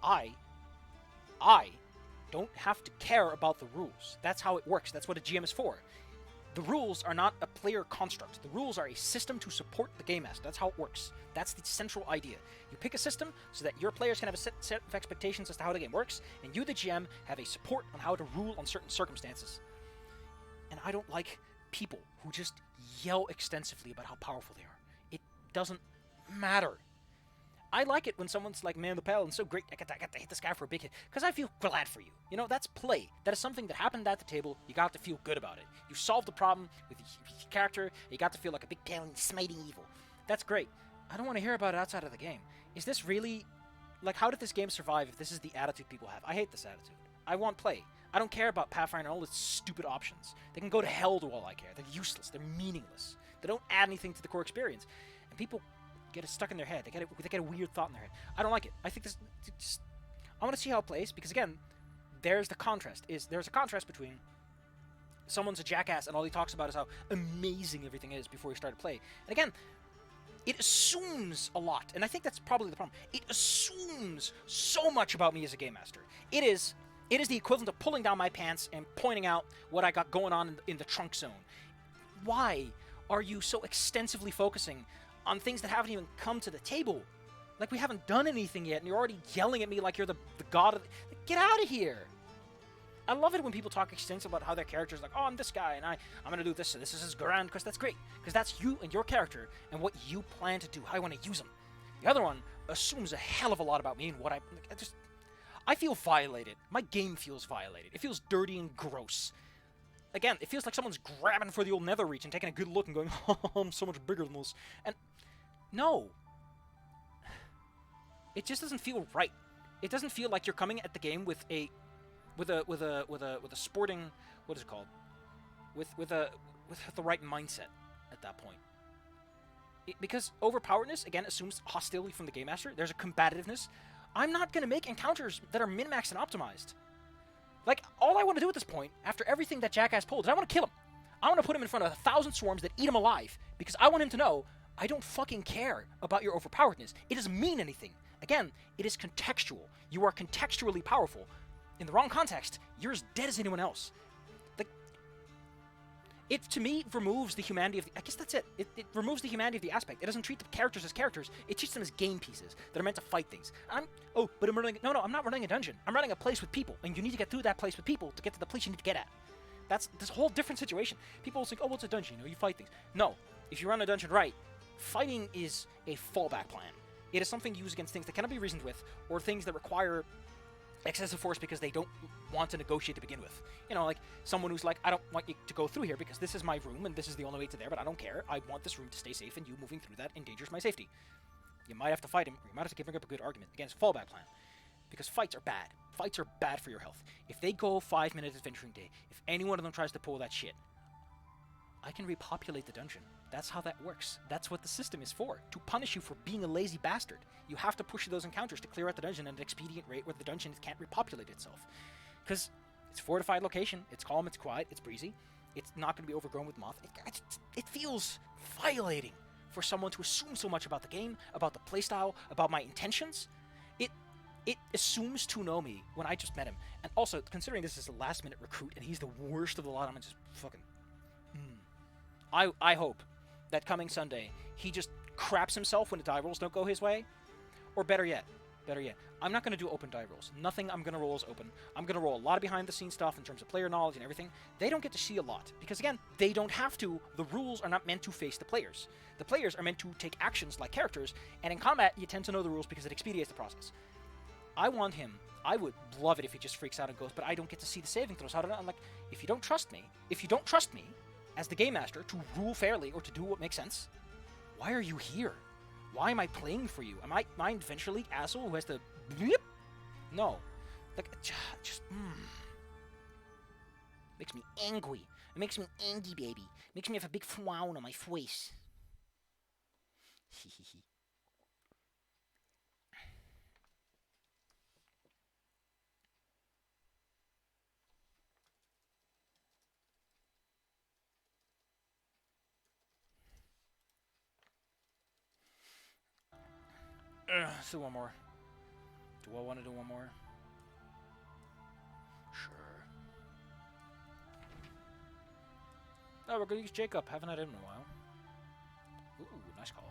I don't have to care about the rules. That's how it works. That's what a GM is for. The rules are not a player construct. The rules are a system to support the game master. That's how it works. That's the central idea. You pick a system so that your players can have a set of expectations as to how the game works, and you, the GM, have a support on how to rule on certain circumstances. And I don't like people who just yell extensively about how powerful they are. It doesn't matter. I like it when someone's like, man, the paladin's so great, I got to hit this guy for a big hit, because I feel glad for you. You know, that's play. That is something that happened at the table. You got to feel good about it. You solved the problem with your character. You got to feel like a big paladin smiting evil. That's great. I don't want to hear about it outside of the game. Is this really... Like, how did this game survive if this is the attitude people have? I hate this attitude. I want play. I don't care about Pathfinder and all its stupid options. They can go to hell to all I care. They're useless. They're meaningless. They don't add anything to the core experience. And people get it stuck in their head. They get a weird thought in their head. I don't like it. I think this... I want to see how it plays, because again, there's the contrast. There's a contrast between someone's a jackass and all he talks about is how amazing everything is before he started play. And again, it assumes a lot, and I think that's probably the problem. It assumes so much about me as a game master. It is the equivalent of pulling down my pants and pointing out what I got going on in the trunk zone. Why are you so extensively focusing on things that haven't even come to the table? Like, we haven't done anything yet, and you're already yelling at me like you're the god of... Get out of here! I love it when people talk extensively about how their character's like, oh, I'm this guy, and I'm going to do this, and this is grand, because that's great. Because that's you and your character, and what you plan to do, how you want to use them. The other one assumes a hell of a lot about me and what I feel violated. My game feels violated. It feels dirty and gross. Again, it feels like someone's grabbing for the old nether reach and taking a good look and going, oh, I'm so much bigger than this. And no. It just doesn't feel right. It doesn't feel like you're coming at the game with a sporting, what is it called? With the right mindset at that point. Because overpoweredness, again, assumes hostility from the game master. There's a combativeness. I'm not going to make encounters that are min-maxed and optimized. Like, all I want to do at this point, after everything that Jackass pulled, is I want to kill him. I want to put him in front of 1,000 swarms that eat him alive, because I want him to know, I don't fucking care about your overpoweredness. It doesn't mean anything. Again, it is contextual. You are contextually powerful. In the wrong context, you're as dead as anyone else. Like, it, to me, removes the humanity of the... I guess that's it. It removes the humanity of the aspect. It doesn't treat the characters as characters. It treats them as game pieces that are meant to fight things. Oh, but I'm running... No, I'm not running a dungeon. I'm running a place with people, and you need to get through that place with people to get to the place you need to get at. That's this whole different situation. People will think, oh, well, it's a dungeon, you fight things. No. If you run a dungeon right, fighting is a fallback plan. It is something used against things that cannot be reasoned with, or things that require excessive force because they don't want to negotiate to begin with. Like someone who's like, I don't want you to go through here because this is my room and this is the only way to there, but I don't care. I want this room to stay safe, and you moving through that endangers my safety. You might have to fight him, or you might have to bring up a good argument against a fallback plan. Because fights are bad. Fights are bad for your health. If they go 5 minutes adventuring day, if any one of them tries to pull that shit, I can repopulate the dungeon. That's how that works. That's what the system is for. To punish you for being a lazy bastard. You have to push those encounters to clear out the dungeon at an expedient rate where the dungeon can't repopulate itself. Because it's a fortified location. It's calm, it's quiet, it's breezy. It's not going to be overgrown with moth. It feels violating for someone to assume so much about the game, about the playstyle, about my intentions. It assumes to know me when I just met him. And also, considering this is a last-minute recruit and he's the worst of the lot, I'm just fucking... I hope that coming Sunday, he just craps himself when the die rolls don't go his way. Or better yet, I'm not going to do open die rolls. Nothing I'm going to roll is open. I'm going to roll a lot of behind-the-scenes stuff in terms of player knowledge and everything. They don't get to see a lot. Because, again, they don't have to. The rules are not meant to face the players. The players are meant to take actions like characters, and in combat, you tend to know the rules because it expedites the process. I want him... I would love it if he just freaks out and goes, but I don't get to see the saving throws. I'm like, if you don't trust me, as the game master, to rule fairly or to do what makes sense, why are you here? Why am I playing for you? Am I my Adventure League asshole who has to... Bleep? No. Like, just... Makes me angry. It makes me angry, baby. Makes me have a big frown on my face. Let's do one more. Do I want to do one more? Sure. Oh, we're gonna use Jacob. Haven't had him in a while. Ooh, nice call.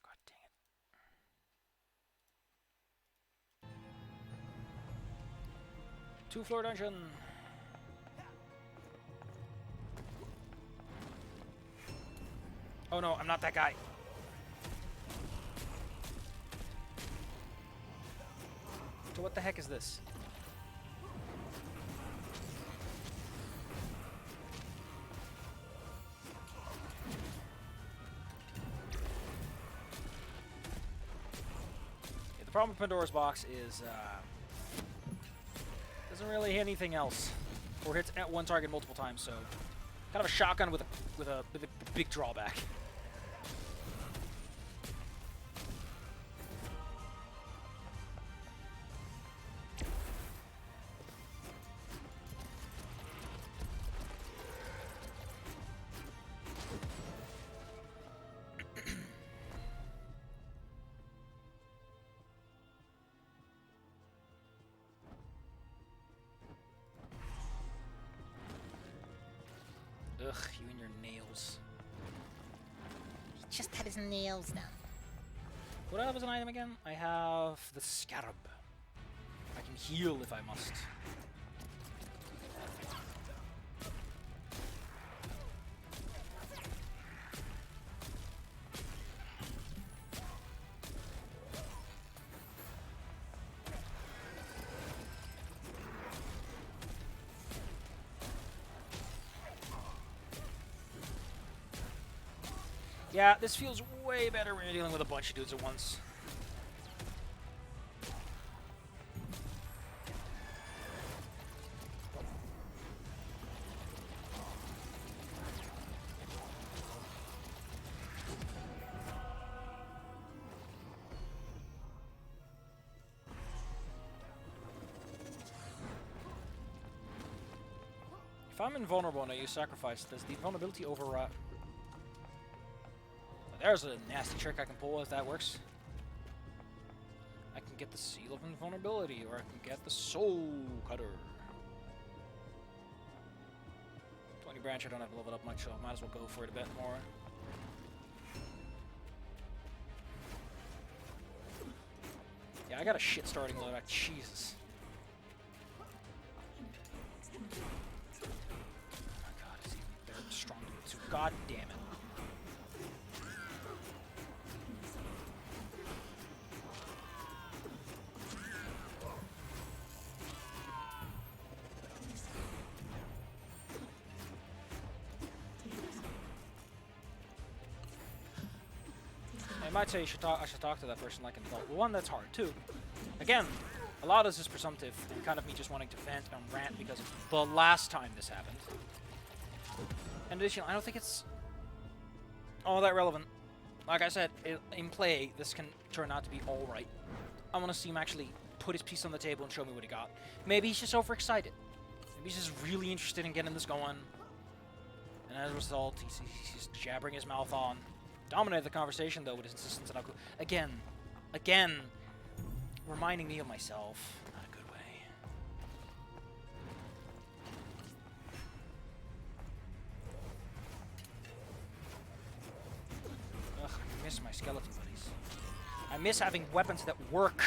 God dang it. Two-floor dungeon. Oh no, I'm not that guy. So what the heck is this? Yeah, the problem with Pandora's box is doesn't really hit anything else, or hits at one target multiple times. So kind of a shotgun with a big drawback. Ugh, you and your nails. He just had his nails done. What do I have as an item again? I have the scarab. I can heal if I must. Yeah, this feels way better when you're dealing with a bunch of dudes at once. If I'm invulnerable and I use sacrifice, does the invulnerability override? There's a nasty trick I can pull if that works. I can get the Seal of Invulnerability, or I can get the Soul Cutter. 20 branch, I don't have to level it up much, so I might as well go for it a bit more. Yeah, I got a shit starting load. Jesus. Oh my god, they're strong dudes too. God damn it. I might say I should talk to that person like an adult. Well, one, that's hard, too. Again, a lot of this is presumptive and kind of me just wanting to vent and rant because of the last time this happened. In addition, I don't think it's all that relevant. Like I said, in play, this can turn out to be alright. I want to see him actually put his piece on the table and show me what he got. Maybe he's just overexcited. Maybe he's just really interested in getting this going. And as a result, he's jabbering his mouth on. Dominated the conversation, though, with his insistence that I'll go. Again, reminding me of myself. Not a good way. Ugh, I miss my skeleton buddies. I miss having weapons that work.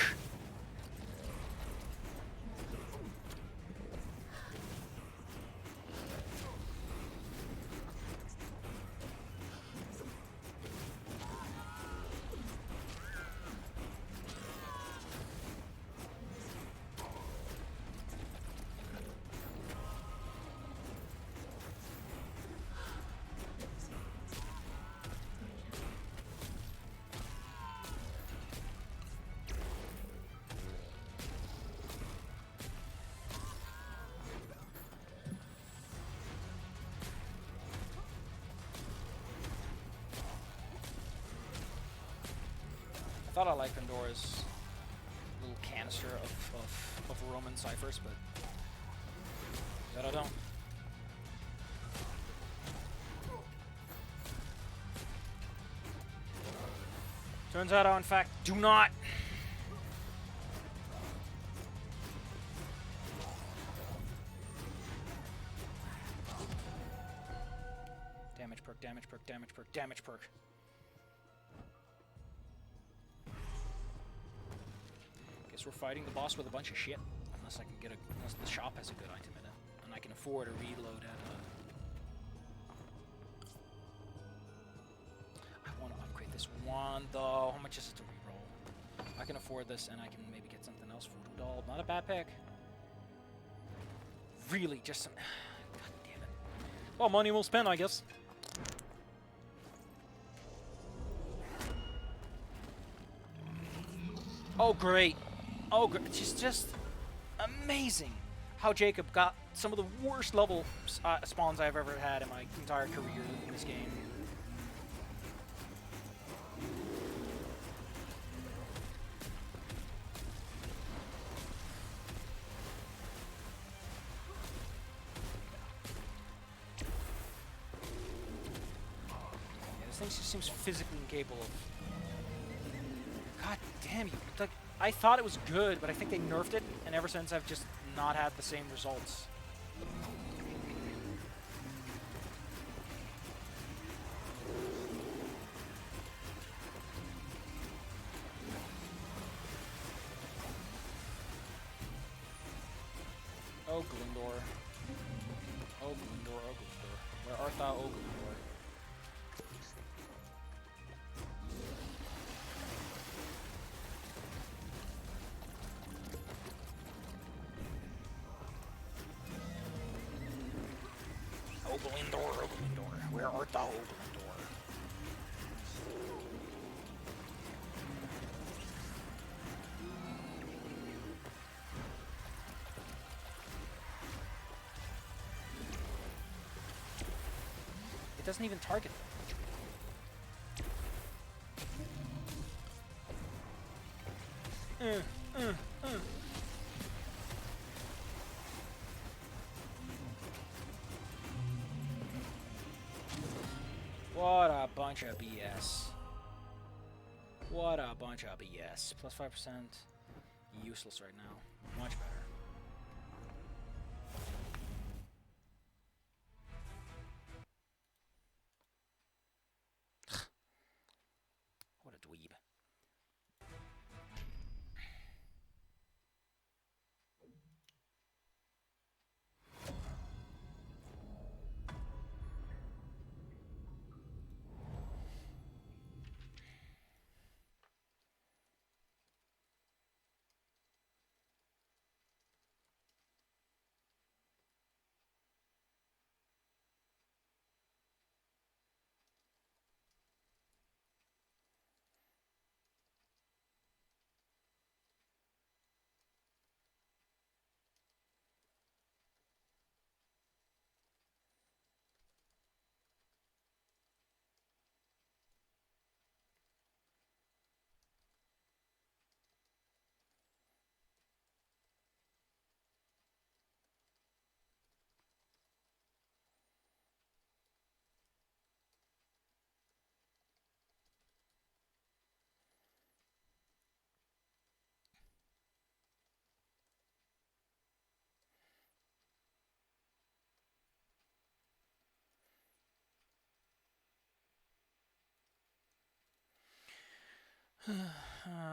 I thought I liked Pandora's little canister of Roman ciphers, but that I don't. Turns out I, in fact, do not. Damage perk, damage perk, damage perk, damage perk. Guess we're fighting the boss with a bunch of shit. Unless I can get unless the shop has a good item in it. And I can afford a reload at I want to upgrade this one, though. How much is it to reroll? I can afford this, and I can maybe get something else. Voodoo doll. Not a bad pick. Really, just some... God damn it. Well, money will spend, I guess. Oh, great. Oh, great. It's just amazing how Jacob got some of the worst level spawns I've ever had in my entire career in this game. Yeah, this thing just seems physically incapable of... God damn you. Like, I thought it was good, but I think they nerfed it, and ever since I've just not had the same results. Oh, Glindor. Oh, Glindor, oh, Glindor. Where art thou, oh, Glindor? Oglindor, where art thou, Oglindor? It doesn't even target them. What a bunch of BS. What a bunch of BS. Plus 5%. Useless right now. Much better. What a dweeb.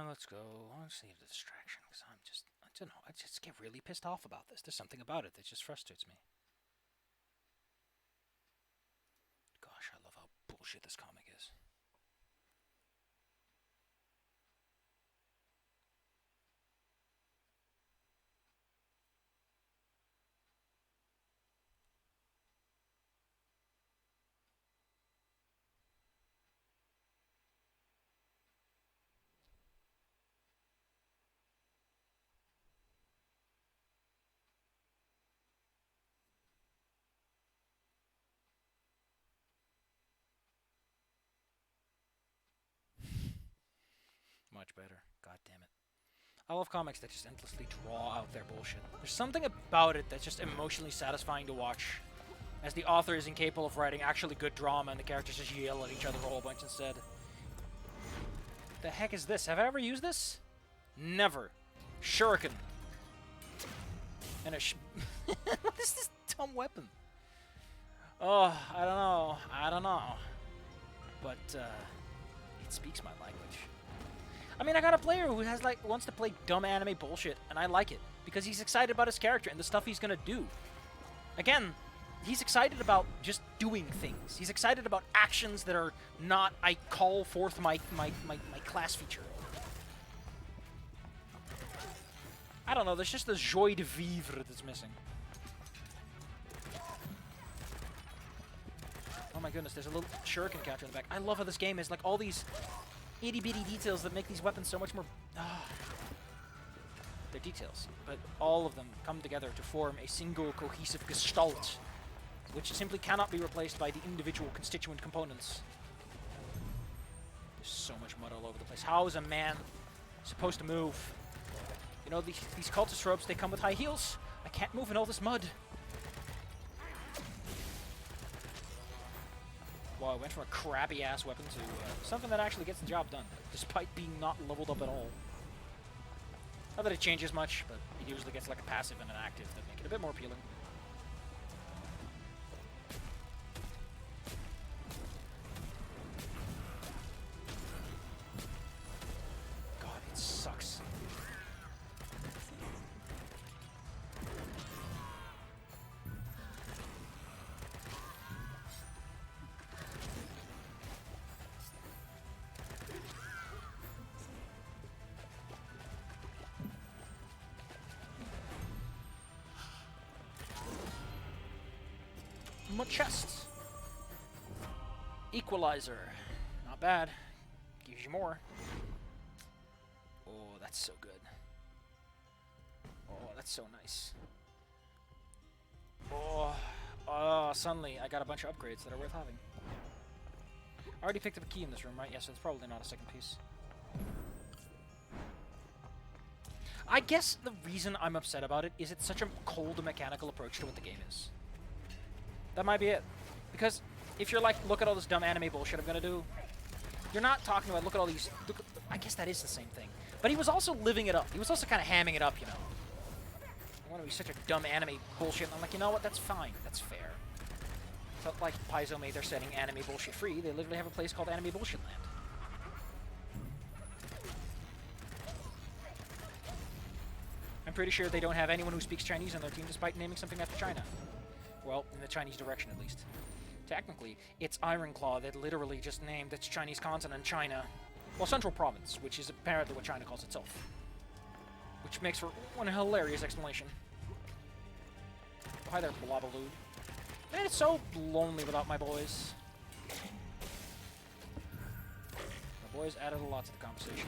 Let's go. Let's save the distraction, because I don't know, I just get really pissed off about this. There's something about it that just frustrates me. Gosh, I love how bullshit this comic is. much better. God damn it. I love comics that just endlessly draw out their bullshit. There's something about it that's just emotionally satisfying to watch, as the author is incapable of writing actually good drama and the characters just yell at each other a whole bunch instead. The heck is this? Have I ever used this? Never. Shuriken. And a what is this dumb weapon? Oh, I don't know. I don't know. But, it speaks my language. I mean, I got a player who has, like, wants to play dumb anime bullshit, and I like it. Because he's excited about his character and the stuff he's gonna do. Again, he's excited about just doing things. He's excited about actions that are not, I call forth my class feature. I don't know, there's just the joie de vivre that's missing. Oh my goodness, there's a little shuriken counter in the back. I love how this game is like all these itty-bitty details that make these weapons so much more... They're details, but all of them come together to form a single cohesive gestalt, which simply cannot be replaced by the individual constituent components. There's so much mud all over the place. How is a man supposed to move? You know, these cultist ropes, they come with high heels. I can't move in all this mud. Well, I went from a crappy-ass weapon to something that actually gets the job done, despite being not leveled up at all. Not that it changes much, but it usually gets like a passive and an active that make it a bit more appealing. God, it sucks. More chests. Equalizer. Not bad. Gives you more. Oh, that's so good. Oh, that's so nice. Oh, suddenly I got a bunch of upgrades that are worth having. I already picked up a key in this room, right? Yes, so it's probably not a second piece. I guess the reason I'm upset about it is it's such a cold mechanical approach to what the game is. That might be it. Because if you're like, look at all this dumb anime bullshit I'm gonna do, you're not talking about, look at all these... I guess that is the same thing. But he was also living it up. He was also kind of hamming it up, you know. I want to be such a dumb anime bullshit. And I'm like, you know what? That's fine. That's fair. So, like, Paizo made their setting anime bullshit free. They literally have a place called Anime Bullshit Land. I'm pretty sure they don't have anyone who speaks Chinese on their team despite naming something after China. Well, in the Chinese direction, at least. Technically, it's Ironclaw that literally just named its Chinese continent China. Well, Central Province, which is apparently what China calls itself. Which makes for one hilarious explanation. Oh, hi there, Blobaloo. Man, it's so lonely without my boys. My boys added a lot to the conversation.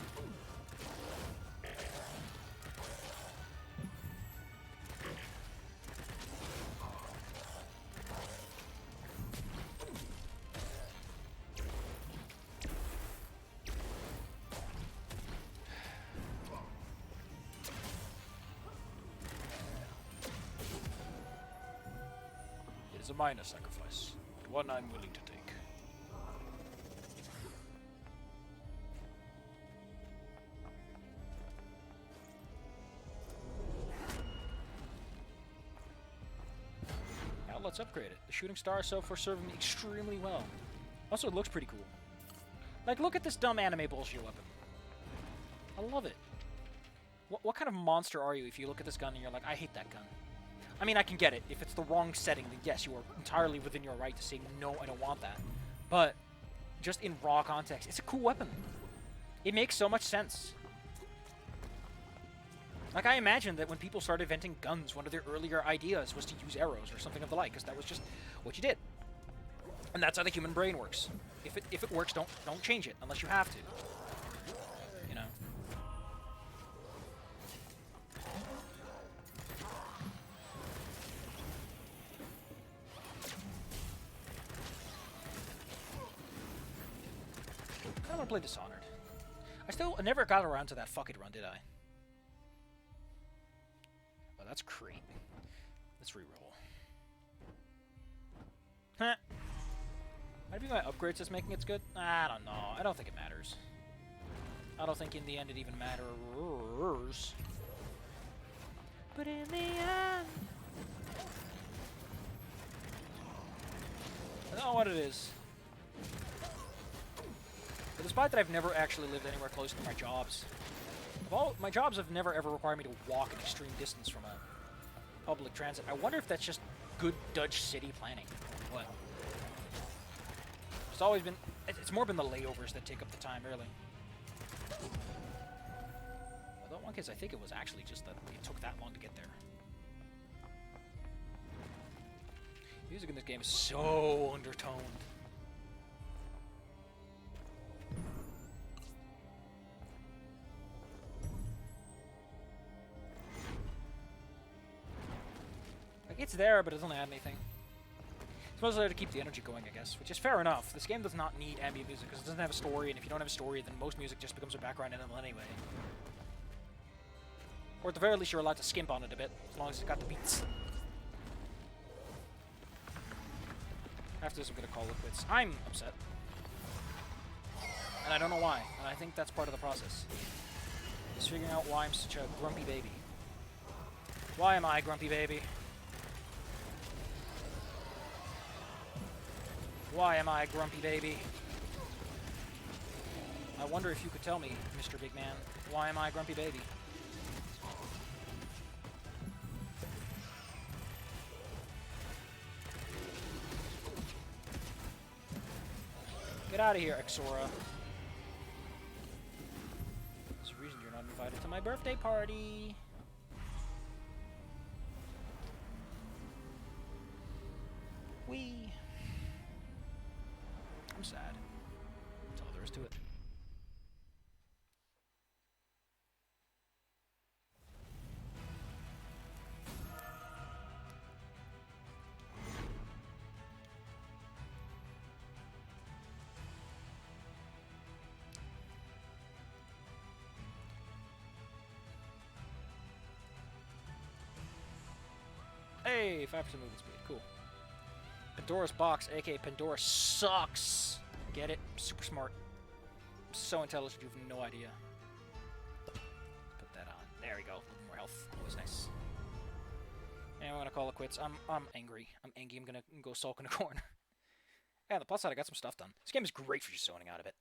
A minor sacrifice, but one I'm willing to take. Now let's upgrade it. The shooting star so far serving me extremely well. Also, it looks pretty cool. Like, look at this dumb anime bullshit weapon. I love it. What kind of monster are you if you look at this gun and you're like, I hate that gun? I mean, I can get it. If it's the wrong setting, then yes, you are entirely within your right to say, no, I don't want that. But, just in raw context, it's a cool weapon. It makes so much sense. Like, I imagine that when people started inventing guns, one of their earlier ideas was to use arrows or something of the like, because that was just what you did. And that's how the human brain works. If it works, don't change it, unless you have to. You know? I want to play Dishonored. I I never got around to that fuck it run, did I? Oh, that's creep. Let's reroll. Huh. Might be my upgrades that's making it good? I don't know. I don't think it matters. I don't think in the end it even matters. But in the end... I don't know what it is. But despite that I've never actually lived anywhere close to my jobs. My jobs have never ever required me to walk an extreme distance from a public transit. I wonder if that's just good Dutch city planning. What? It's always been... It's more been the layovers that take up the time, really. Although in one case I think it was actually just that it took that long to get there. Music in this game is so undertoned. Like, it's there, but it doesn't add anything. It's mostly there to keep the energy going, I guess, which is fair enough. This game does not need ambient music because it doesn't have a story, and if you don't have a story, then most music just becomes a background animal anyway. Or at the very least, you're allowed to skimp on it a bit, as long as it's got the beats. After this, I'm gonna call it quits. I'm upset. And I don't know why, and I think that's part of the process. Just figuring out why I'm such a grumpy baby. Why am I a grumpy baby? Why am I a grumpy baby? I wonder if you could tell me, Mr. Big Man, why am I a grumpy baby? Get out of here, Exora. There's a reason you're not invited to my birthday party. Wee. I'm sad. That's all there is to it. Hey, 5% movement speed. Cool. Pandora's box, aka Pandora, sucks. Get it? Super smart. So intelligent, you have no idea. Put that on. There we go. More health. Always nice. And I'm gonna call it quits. I'm angry. I'm angry. I'm gonna go sulk in a corner. Yeah, on the plus side, I got some stuff done. This game is great for just zoning out of it.